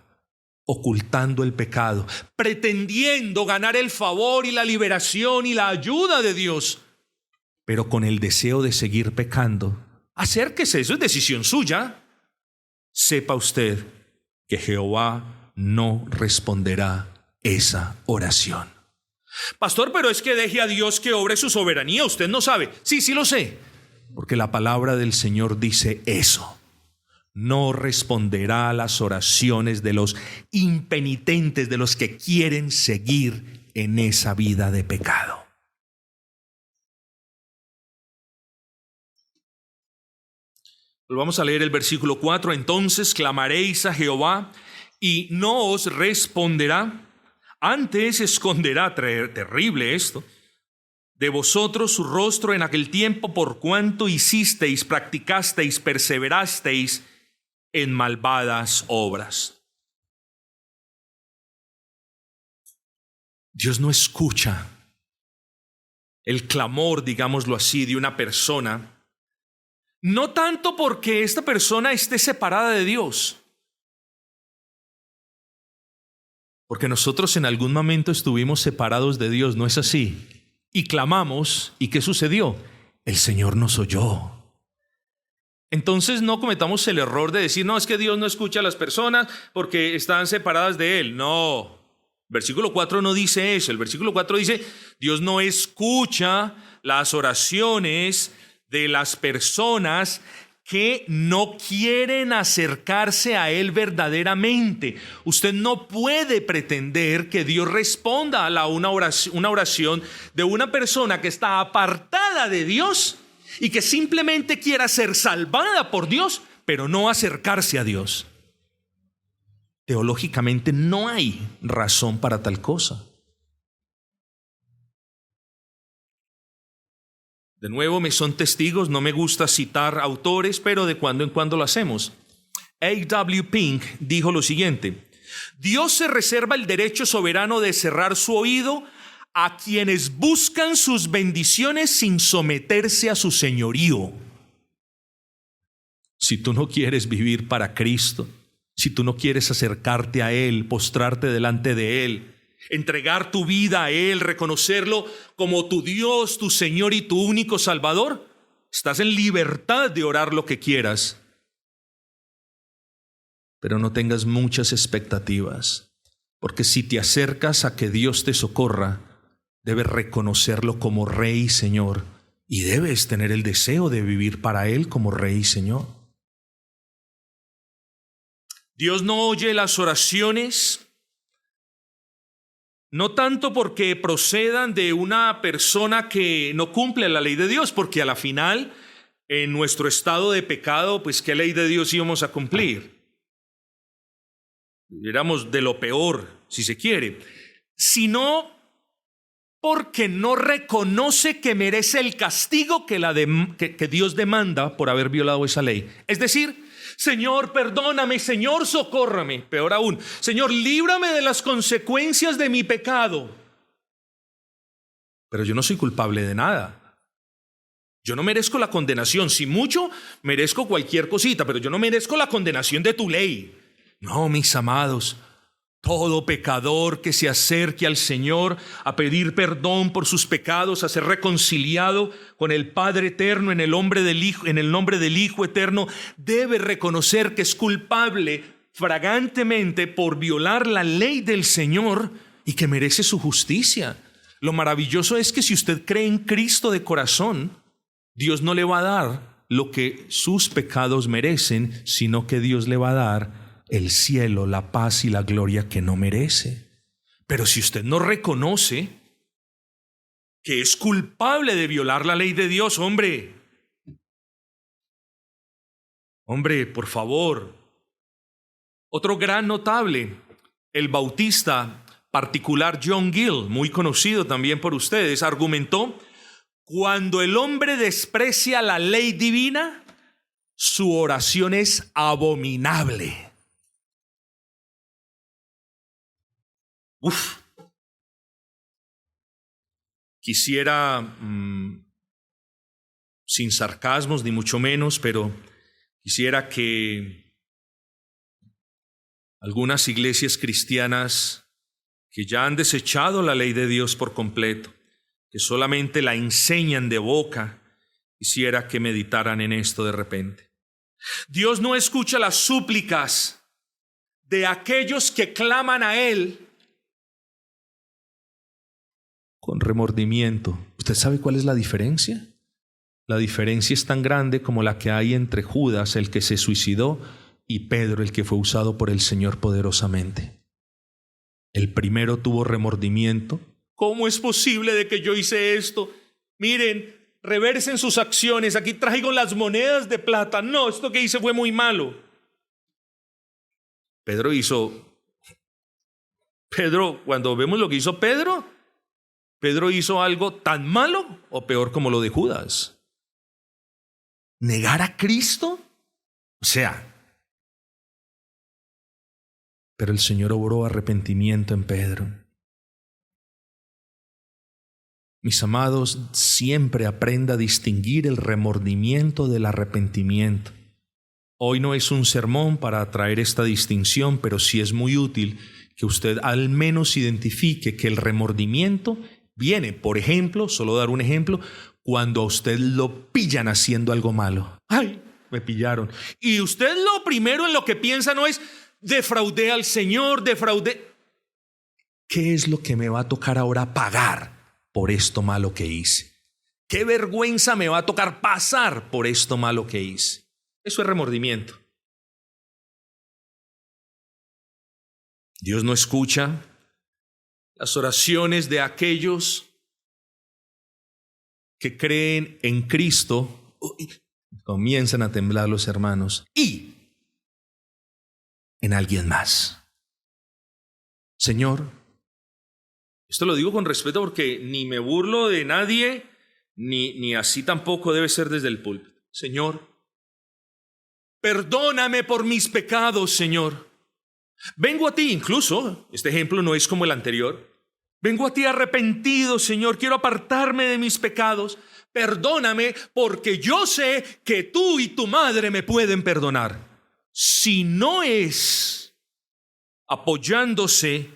ocultando el pecado, pretendiendo ganar el favor y la liberación y la ayuda de Dios, pero con el deseo de seguir pecando, acérquese, eso es decisión suya. Sepa usted que Jehová no responderá esa oración. Pastor, pero es que deje a Dios que obre su soberanía, usted no sabe. Sí, sí lo sé, porque la palabra del Señor dice eso. No responderá a las oraciones de los impenitentes, de los que quieren seguir en esa vida de pecado. Vamos a leer el versículo 4. Entonces clamaréis a Jehová y no os responderá. Antes esconderá, terrible esto, de vosotros su rostro en aquel tiempo, por cuanto hicisteis, practicasteis, perseverasteis en malvadas obras. Dios no escucha el clamor, digámoslo así, de una persona, no tanto porque esta persona esté separada de Dios, porque nosotros en algún momento estuvimos separados de Dios, ¿no es así? Y clamamos, ¿y qué sucedió? El Señor nos oyó. Entonces no cometamos el error de decir, no, es que Dios no escucha a las personas porque están separadas de Él. No, versículo 4 no dice eso. El versículo 4 dice, Dios no escucha las oraciones de las personas que no quieren acercarse a Él verdaderamente. Usted no puede pretender que Dios responda a una oración de una persona que está apartada de Dios y que simplemente quiera ser salvada por Dios, pero no acercarse a Dios. Teológicamente no hay razón para tal cosa. De nuevo, me son testigos, no me gusta citar autores, pero de cuando en cuando lo hacemos. A.W. Pink dijo lo siguiente: Dios se reserva el derecho soberano de cerrar su oído a quienes buscan sus bendiciones sin someterse a su señorío. Si tú no quieres vivir para Cristo, si tú no quieres acercarte a Él, postrarte delante de Él, entregar tu vida a Él, reconocerlo como tu Dios, tu Señor y tu único Salvador, estás en libertad de orar lo que quieras. Pero no tengas muchas expectativas, porque si te acercas a que Dios te socorra, debes reconocerlo como Rey y Señor, y debes tener el deseo de vivir para Él como Rey y Señor. Dios no oye las oraciones, no tanto porque procedan de una persona que no cumple la ley de Dios, porque a la final, en nuestro estado de pecado, pues ¿qué ley de Dios íbamos a cumplir? Éramos de lo peor, si se quiere, sino porque no reconoce que merece el castigo que Dios demanda por haber violado esa ley. Es decir, Señor, perdóname, Señor, socórrame. Peor aún, Señor, líbrame de las consecuencias de mi pecado. Pero yo no soy culpable de nada. Yo no merezco la condenación. Si mucho, merezco cualquier cosita, pero yo no merezco la condenación de tu ley. No, mis amados, todo pecador que se acerque al Señor a pedir perdón por sus pecados, a ser reconciliado con el Padre eterno en el nombre del Hijo eterno, debe reconocer que es culpable flagrantemente por violar la ley del Señor y que merece su justicia. Lo maravilloso es que si usted cree en Cristo de corazón, Dios no le va a dar lo que sus pecados merecen, sino que Dios le va a dar el cielo, la paz y la gloria que no merece. Pero si usted no reconoce que es culpable de violar la ley de Dios, hombre, por favor. Otro gran notable, el bautista particular John Gill, muy conocido también por ustedes, argumentó: cuando el hombre desprecia la ley divina, su oración es abominable. Quisiera, sin sarcasmos ni mucho menos, pero quisiera que algunas iglesias cristianas que ya han desechado la ley de Dios por completo, que solamente la enseñan de boca, quisiera que meditaran en esto de repente. Dios no escucha las súplicas de aquellos que claman a Él con remordimiento. ¿Usted sabe cuál es la diferencia? La diferencia es tan grande como la que hay entre Judas, el que se suicidó, y Pedro, el que fue usado por el Señor poderosamente. El primero tuvo remordimiento. ¿Cómo es posible de que yo hice esto? Miren, reversen sus acciones. Aquí traigo las monedas de plata. No, esto que hice fue muy malo. Pedro, cuando vemos lo que hizo Pedro hizo algo tan malo o peor como lo de Judas. ¿Negar a Cristo? O sea, pero el Señor obró arrepentimiento en Pedro. Mis amados, siempre aprenda a distinguir el remordimiento del arrepentimiento. Hoy no es un sermón para traer esta distinción, pero sí es muy útil que usted al menos identifique que el remordimiento viene, por ejemplo, solo dar un ejemplo, cuando a usted lo pillan haciendo algo malo. ¡Ay, me pillaron! Y usted lo primero en lo que piensa no es defraudé al Señor, defraudé. ¿Qué es lo que me va a tocar ahora pagar por esto malo que hice? ¿Qué vergüenza me va a tocar pasar por esto malo que hice? Eso es remordimiento. Dios no escucha las oraciones de aquellos que creen en Cristo. Comienzan a temblar los hermanos. Y en alguien más. Señor, esto lo digo con respeto porque ni me burlo de nadie, ni así tampoco debe ser desde el púlpito. Señor, perdóname por mis pecados, Señor. Vengo a ti, incluso, este ejemplo no es como el anterior. Vengo a ti arrepentido, Señor, quiero apartarme de mis pecados. Perdóname porque yo sé que tú y tu madre me pueden perdonar. Si no es apoyándose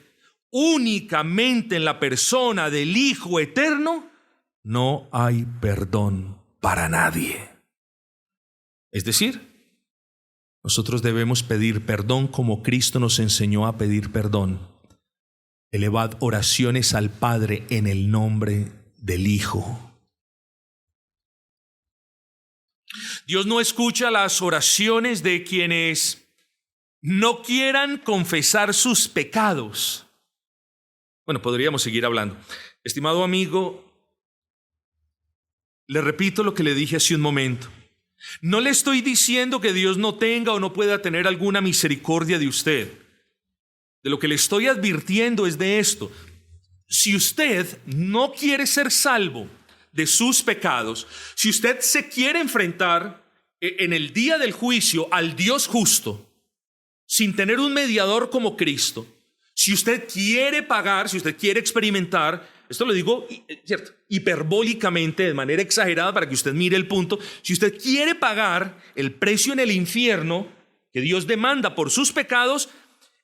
únicamente en la persona del Hijo Eterno, no hay perdón para nadie. Es decir, nosotros debemos pedir perdón como Cristo nos enseñó a pedir perdón. Elevad oraciones al Padre en el nombre del Hijo. Dios no escucha las oraciones de quienes no quieran confesar sus pecados. Bueno, podríamos seguir hablando. Estimado amigo, le repito lo que le dije hace un momento. No le estoy diciendo que Dios no tenga o no pueda tener alguna misericordia de usted. De lo que le estoy advirtiendo es de esto. Si usted no quiere ser salvo de sus pecados, si usted se quiere enfrentar en el día del juicio al Dios justo, sin tener un mediador como Cristo, si usted quiere pagar, si usted quiere experimentar, esto lo digo cierto, hiperbólicamente, de manera exagerada para que usted mire el punto, si usted quiere pagar el precio en el infierno que Dios demanda por sus pecados,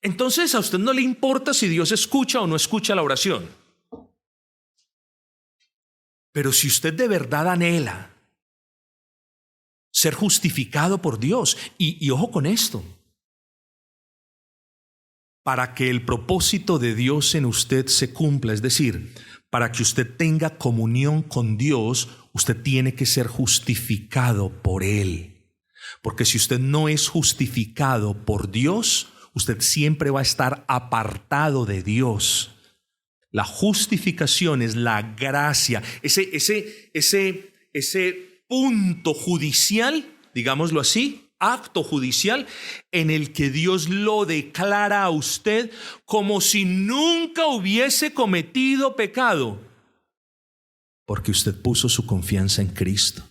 entonces a usted no le importa si Dios escucha o no escucha la oración. Pero si usted de verdad anhela ser justificado por Dios, y ojo con esto, para que el propósito de Dios en usted se cumpla, es decir, para que usted tenga comunión con Dios, usted tiene que ser justificado por Él. Porque si usted no es justificado por Dios, usted siempre va a estar apartado de Dios. La justificación es la gracia, ese punto judicial, digámoslo así, acto judicial en el que Dios lo declara a usted como si nunca hubiese cometido pecado, porque usted puso su confianza en Cristo.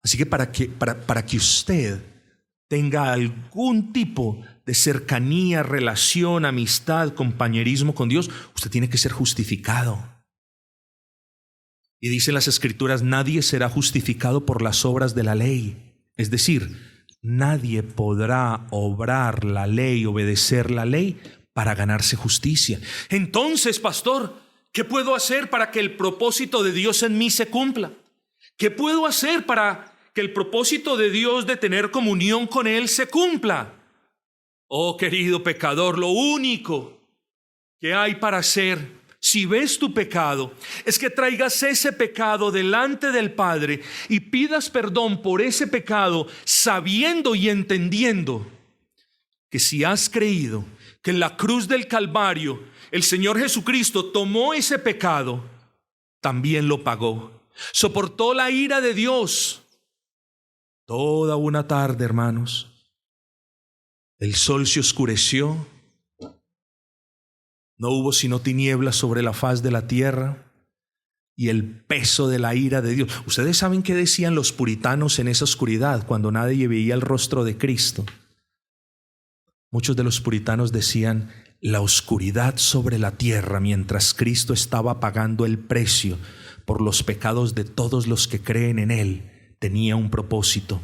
Así que para que usted tenga algún tipo de cercanía, relación, amistad, compañerismo con Dios, usted tiene que ser justificado. Y dicen las Escrituras, nadie será justificado por las obras de la ley, es decir, nadie podrá obrar la ley, obedecer la ley para ganarse justicia. Entonces, pastor, ¿qué puedo hacer para que el propósito de Dios en mí se cumpla? ¿Qué puedo hacer para que el propósito de Dios de tener comunión con Él se cumpla? Oh, querido pecador, lo único que hay para hacer, si ves tu pecado, es que traigas ese pecado delante del Padre y pidas perdón por ese pecado, sabiendo y entendiendo que si has creído que en la cruz del Calvario el Señor Jesucristo tomó ese pecado, también lo pagó. Soportó la ira de Dios toda una tarde, hermanos. El sol se oscureció. No hubo sino tinieblas sobre la faz de la tierra y el peso de la ira de Dios. Ustedes saben qué decían los puritanos en esa oscuridad cuando nadie veía el rostro de Cristo. Muchos de los puritanos decían: la oscuridad sobre la tierra mientras Cristo estaba pagando el precio por los pecados de todos los que creen en Él, tenía un propósito: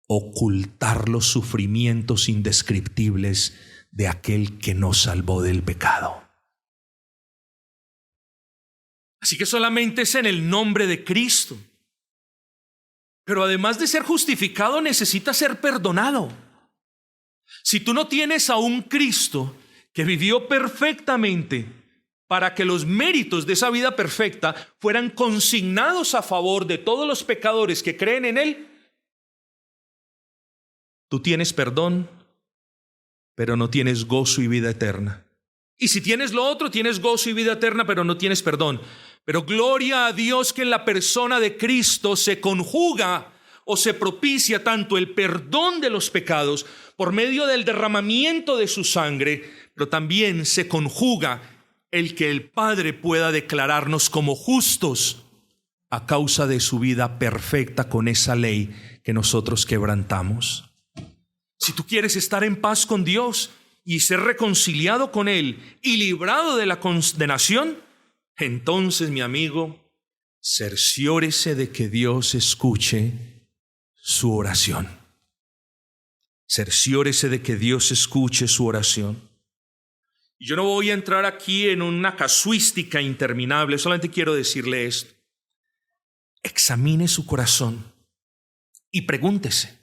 ocultar los sufrimientos indescriptibles de aquel que nos salvó del pecado. Así que solamente es en el nombre de Cristo. Pero además de ser justificado, necesita ser perdonado. Si tú no tienes a un Cristo que vivió perfectamente para que los méritos de esa vida perfecta fueran consignados a favor de todos los pecadores que creen en Él, tú tienes perdón, pero no tienes gozo y vida eterna. Y si tienes lo otro, tienes gozo y vida eterna, pero no tienes perdón. Pero gloria a Dios que en la persona de Cristo se conjuga o se propicia tanto el perdón de los pecados por medio del derramamiento de su sangre, pero también se conjuga el que el Padre pueda declararnos como justos a causa de su vida perfecta con esa ley que nosotros quebrantamos. Si tú quieres estar en paz con Dios y ser reconciliado con Él y librado de la condenación, entonces, mi amigo, cerciórese de que Dios escuche su oración. Cerciórese de que Dios escuche su oración. Y yo no voy a entrar aquí en una casuística interminable, solamente quiero decirle esto. Examine su corazón y pregúntese: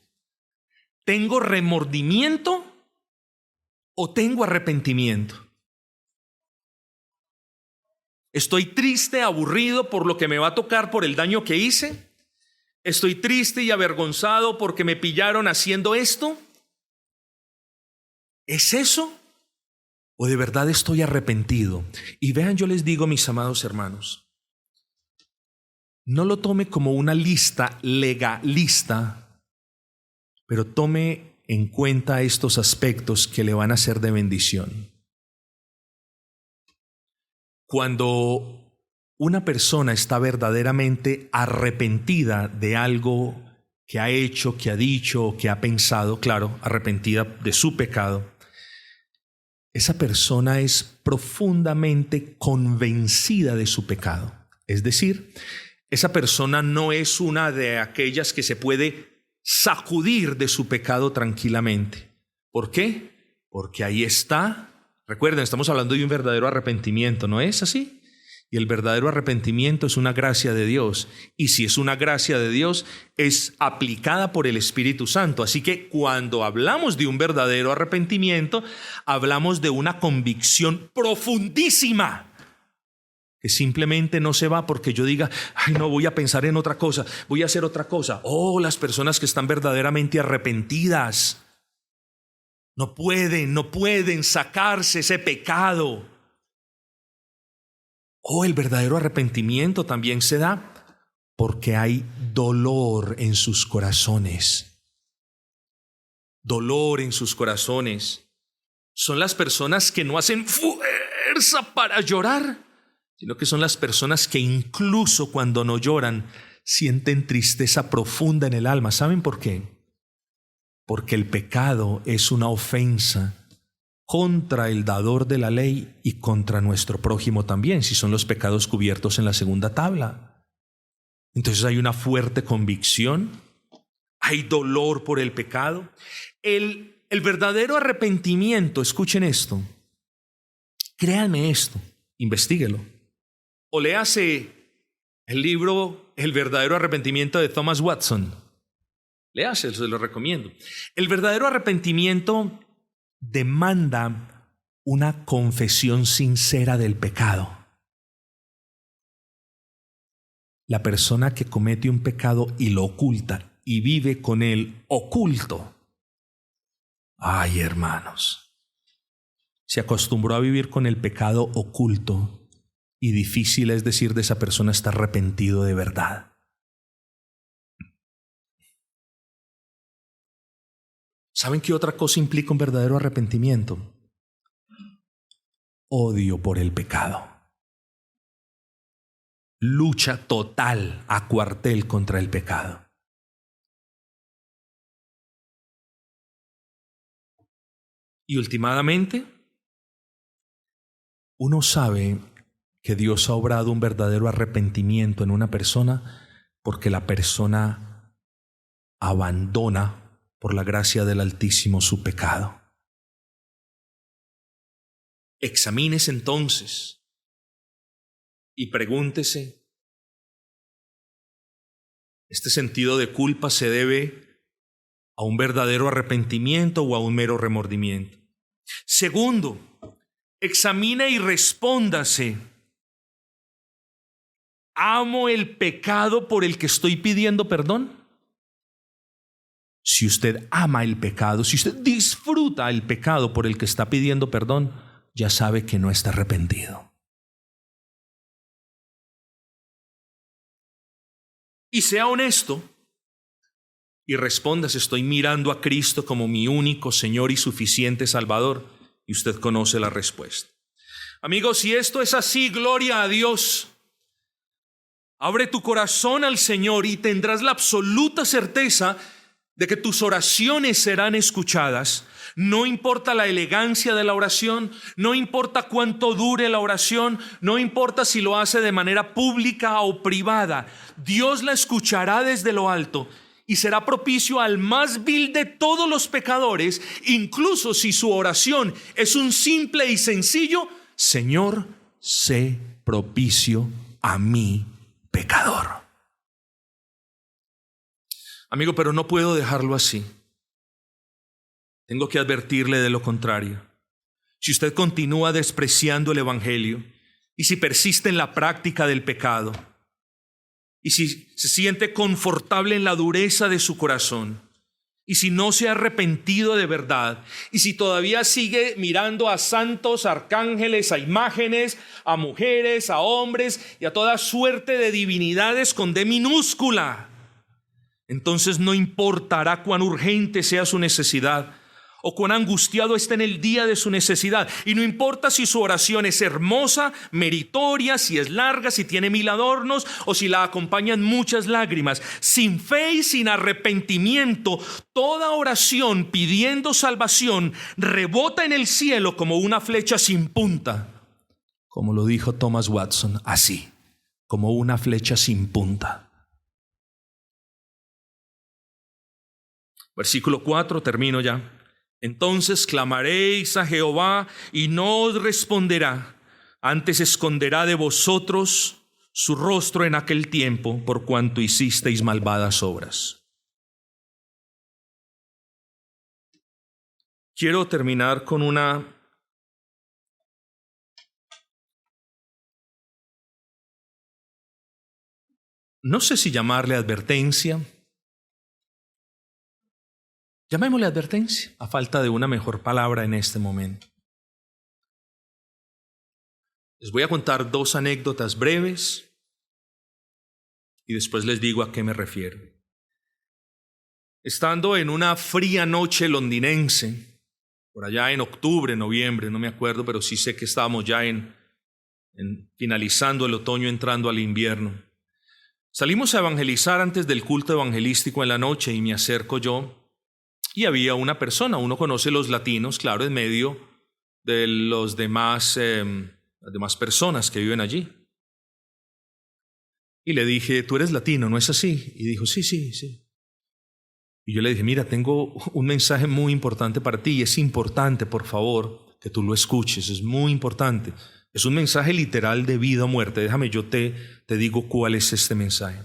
¿tengo remordimiento o tengo arrepentimiento? ¿Estoy triste, aburrido por lo que me va a tocar por el daño que hice? ¿Estoy triste y avergonzado porque me pillaron haciendo esto? ¿Es eso? ¿O de verdad estoy arrepentido? Y vean, yo les digo, mis amados hermanos, no lo tome como una lista legalista, pero tome en cuenta estos aspectos que le van a ser de bendición. Cuando una persona está verdaderamente arrepentida de algo que ha hecho, que ha dicho, que ha pensado, claro, arrepentida de su pecado, esa persona es profundamente convencida de su pecado. Es decir, esa persona no es una de aquellas que se puede sacudir de su pecado tranquilamente. ¿Por qué? Porque ahí está. Recuerden, estamos hablando de un verdadero arrepentimiento, ¿no es así? Y el verdadero arrepentimiento es una gracia de Dios. Y si es una gracia de Dios, es aplicada por el Espíritu Santo. Así que cuando hablamos de un verdadero arrepentimiento, hablamos de una convicción profundísima, que simplemente no se va porque yo diga: ay, no, voy a pensar en otra cosa, voy a hacer otra cosa. Oh, las personas que están verdaderamente arrepentidas no pueden sacarse ese pecado. Oh, el verdadero arrepentimiento también se da porque hay dolor en sus corazones. Dolor en sus corazones. Son las personas que no hacen fuerza para llorar, sino que son las personas que incluso cuando no lloran sienten tristeza profunda en el alma. ¿Saben por qué? Porque el pecado es una ofensa contra el dador de la ley y contra nuestro prójimo también, si son los pecados cubiertos en la segunda tabla. Entonces hay una fuerte convicción, hay dolor por el pecado. El verdadero arrepentimiento, escuchen esto, créanme esto, investíguelo. O léase el libro El verdadero arrepentimiento de Thomas Watson. Léase, se lo recomiendo. El verdadero arrepentimiento demanda una confesión sincera del pecado. La persona que comete un pecado y lo oculta y vive con él oculto. Ay, hermanos, se acostumbró a vivir con el pecado oculto y difícil es decir de esa persona está arrepentido de verdad. ¿Saben qué otra cosa implica un verdadero arrepentimiento? Odio por el pecado. Lucha total a cuartel contra el pecado. Y últimamente, uno sabe que Dios ha obrado un verdadero arrepentimiento en una persona porque la persona abandona por la gracia del Altísimo su pecado. Examínese entonces y pregúntese, ¿este sentido de culpa se debe a un verdadero arrepentimiento o a un mero remordimiento? Segundo, examine y respóndase. ¿Amo el pecado por el que estoy pidiendo perdón? Si usted ama el pecado, si usted disfruta el pecado por el que está pidiendo perdón, ya sabe que no está arrepentido. Y sea honesto y respóndase, estoy mirando a Cristo como mi único Señor y suficiente Salvador, y usted conoce la respuesta. Amigos, si esto es así, gloria a Dios. Abre tu corazón al Señor y tendrás la absoluta certeza de que tus oraciones serán escuchadas. No importa la elegancia de la oración, no importa cuánto dure la oración, no importa si lo hace de manera pública o privada. Dios la escuchará desde lo alto y será propicio al más vil de todos los pecadores, incluso si su oración es un simple y sencillo: Señor, sé propicio a mí, pecador. Amigo, pero no puedo dejarlo así. Tengo que advertirle de lo contrario. Si usted continúa despreciando el Evangelio y si persiste en la práctica del pecado y si se siente confortable en la dureza de su corazón y si no se ha arrepentido de verdad y si todavía sigue mirando a santos, a arcángeles, a imágenes, a mujeres, a hombres y a toda suerte de divinidades con D minúscula, entonces no importará cuán urgente sea su necesidad o cuán angustiado esté en el día de su necesidad. Y no importa si su oración es hermosa, meritoria, si es larga, si tiene 1000 adornos o si la acompañan muchas lágrimas. Sin fe y sin arrepentimiento, toda oración pidiendo salvación rebota en el cielo como una flecha sin punta. Como lo dijo Thomas Watson, así, como una flecha sin punta. Versículo 4, termino ya. Entonces clamaréis a Jehová y no os responderá, antes esconderá de vosotros su rostro en aquel tiempo, por cuanto hicisteis malvadas obras. Quiero terminar con una no sé si llamarle advertencia. Llamémosle advertencia, a falta de una mejor palabra en este momento. Les voy a contar 2 anécdotas breves y después les digo a qué me refiero. Estando en una fría noche londinense, por allá en octubre, noviembre, no me acuerdo, pero sí sé que estábamos ya finalizando el otoño, entrando al invierno. Salimos a evangelizar antes del culto evangelístico en la noche y me acerco yo. Y había una persona, uno conoce los latinos, claro, en medio de las demás personas que viven allí. Y le dije, tú eres latino, ¿no es así? Y dijo, sí. Y yo le dije, mira, tengo un mensaje muy importante para ti y es importante, por favor, que tú lo escuches, es muy importante. Es un mensaje literal de vida o muerte. Déjame, yo te digo cuál es este mensaje.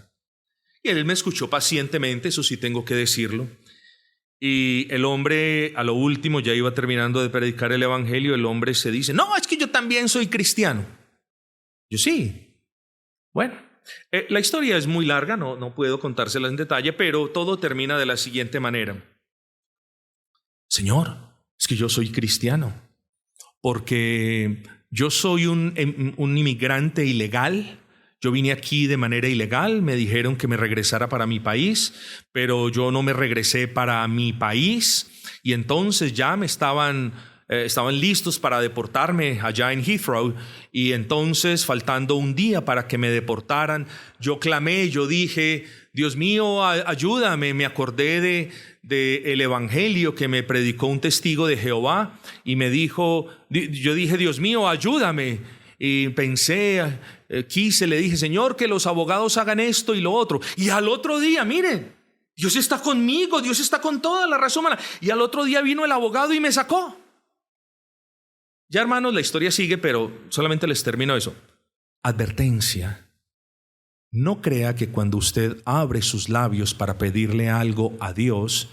Y él me escuchó pacientemente, eso sí tengo que decirlo. Y el hombre, a lo último, ya iba terminando de predicar el evangelio, el hombre se dice, no, es que yo también soy cristiano. Yo sí. Bueno, la historia es muy larga, no puedo contársela en detalle, pero todo termina de la siguiente manera. Señor, es que yo soy cristiano, porque yo soy un inmigrante ilegal. Yo vine aquí de manera ilegal, me dijeron que me regresara para mi país, pero yo no me regresé para mi país y entonces ya me estaban listos para deportarme allá en Heathrow y entonces faltando un día para que me deportaran, yo clamé, yo dije, Dios mío, ayúdame, me acordé de el evangelio que me predicó un testigo de Jehová y me dijo, yo dije, Dios mío, ayúdame. Y pensé, le dije, Señor, que los abogados hagan esto y lo otro. Y al otro día, miren, Dios está conmigo, Dios está con toda la raza humana. Y al otro día vino el abogado y me sacó. Ya, hermanos, la historia sigue, pero solamente les termino eso. Advertencia. No crea que cuando usted abre sus labios para pedirle algo a Dios,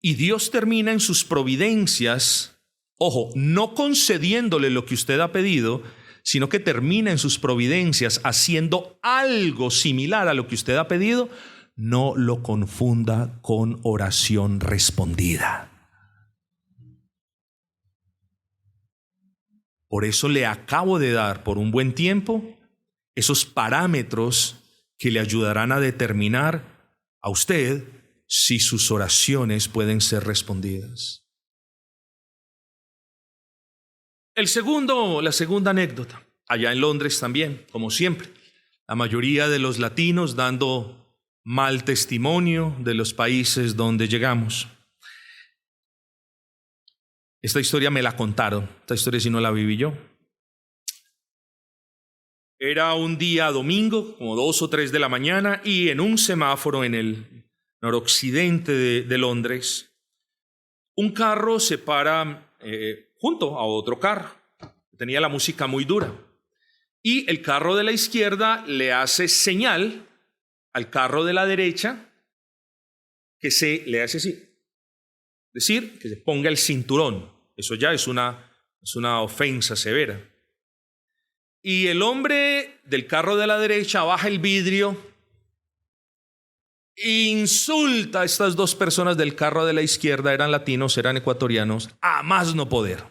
y Dios termina en sus providencias, ojo, no concediéndole lo que usted ha pedido, sino que termina en sus providencias haciendo algo similar a lo que usted ha pedido, no lo confunda con oración respondida. Por eso le acabo de dar por un buen tiempo esos parámetros que le ayudarán a determinar a usted si sus oraciones pueden ser respondidas. La segunda anécdota, allá en Londres también, como siempre, la mayoría de los latinos dando mal testimonio de los países donde llegamos. Esta historia me la contaron, esta historia sí no la viví yo. Era un día domingo, como 2 o 3 de la mañana, y en un semáforo en el noroccidente de Londres, un carro se para junto a otro carro. Tenía la música muy dura. Y el carro de la izquierda le hace señal al carro de la derecha que le hace así. Es decir, que se ponga el cinturón. Eso ya es una ofensa severa. Y el hombre del carro de la derecha baja el vidrio, insulta a estas 2 personas del carro de la izquierda, eran latinos, eran ecuatorianos, a más no poder.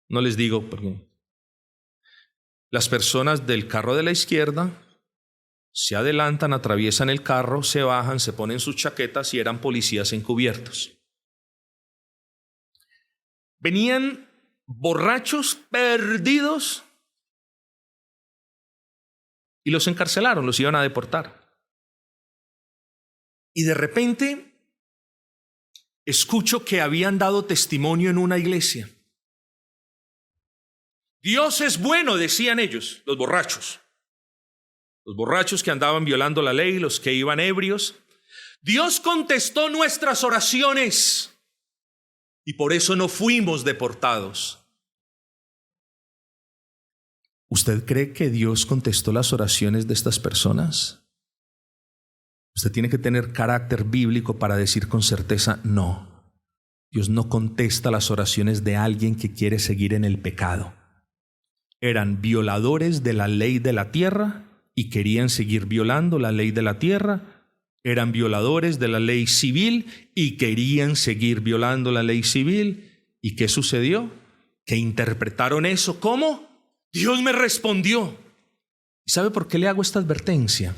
No les digo por qué. Las personas del carro de la izquierda se adelantan, atraviesan el carro, se bajan, se ponen sus chaquetas y eran policías encubiertos. Venían borrachos, perdidos, y los encarcelaron, los iban a deportar. Y de repente escucho que habían dado testimonio en una iglesia. Dios es bueno, decían ellos, los borrachos que andaban violando la ley, los que iban ebrios. Dios contestó nuestras oraciones y por eso no fuimos deportados. ¿Usted cree que Dios contestó las oraciones de estas personas? Usted tiene que tener carácter bíblico para decir con certeza, no. Dios no contesta las oraciones de alguien que quiere seguir en el pecado. Eran violadores de la ley de la tierra y querían seguir violando la ley de la tierra. Eran violadores de la ley civil y querían seguir violando la ley civil. ¿Y qué sucedió? Que interpretaron eso como Dios me respondió. ¿Y sabe por qué le hago esta advertencia?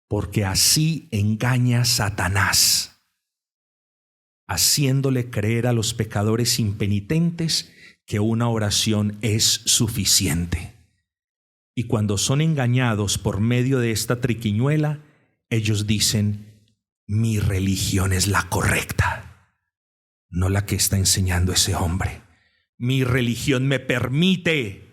Porque así engaña Satanás, haciéndole creer a los pecadores impenitentes que una oración es suficiente. Y cuando son engañados por medio de esta triquiñuela, ellos dicen, mi religión es la correcta, no la que está enseñando ese hombre. Mi religión me permite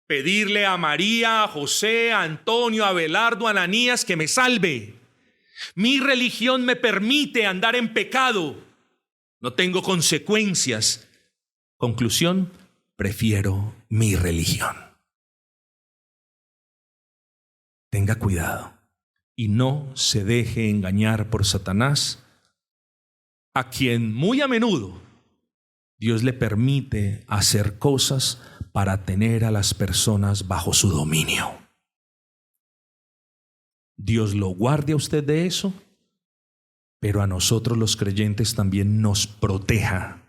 pedirle a María, a José, a Antonio, a Abelardo, a Ananías que me salve. Mi religión me permite andar en pecado. No tengo consecuencias. Conclusión, prefiero mi religión. Tenga cuidado y no se deje engañar por Satanás, a quien muy a menudo Dios le permite hacer cosas para tener a las personas bajo su dominio. Dios lo guarde a usted de eso, pero a nosotros los creyentes también nos proteja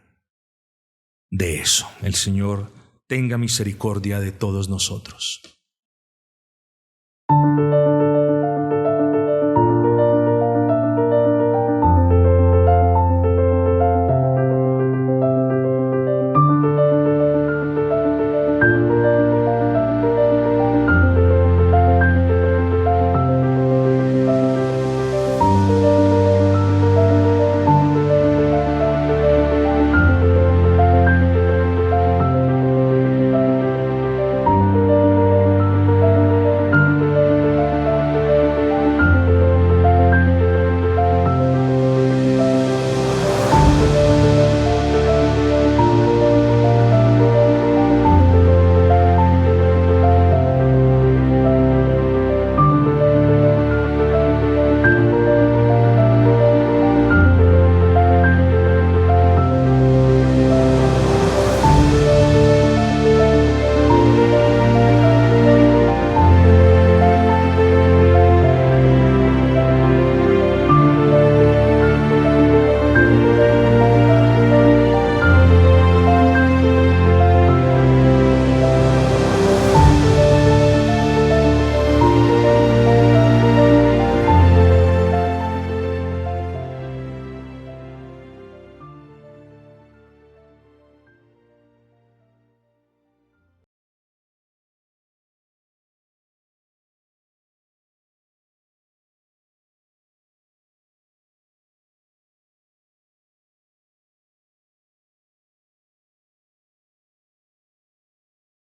de eso. El Señor tenga misericordia de todos nosotros.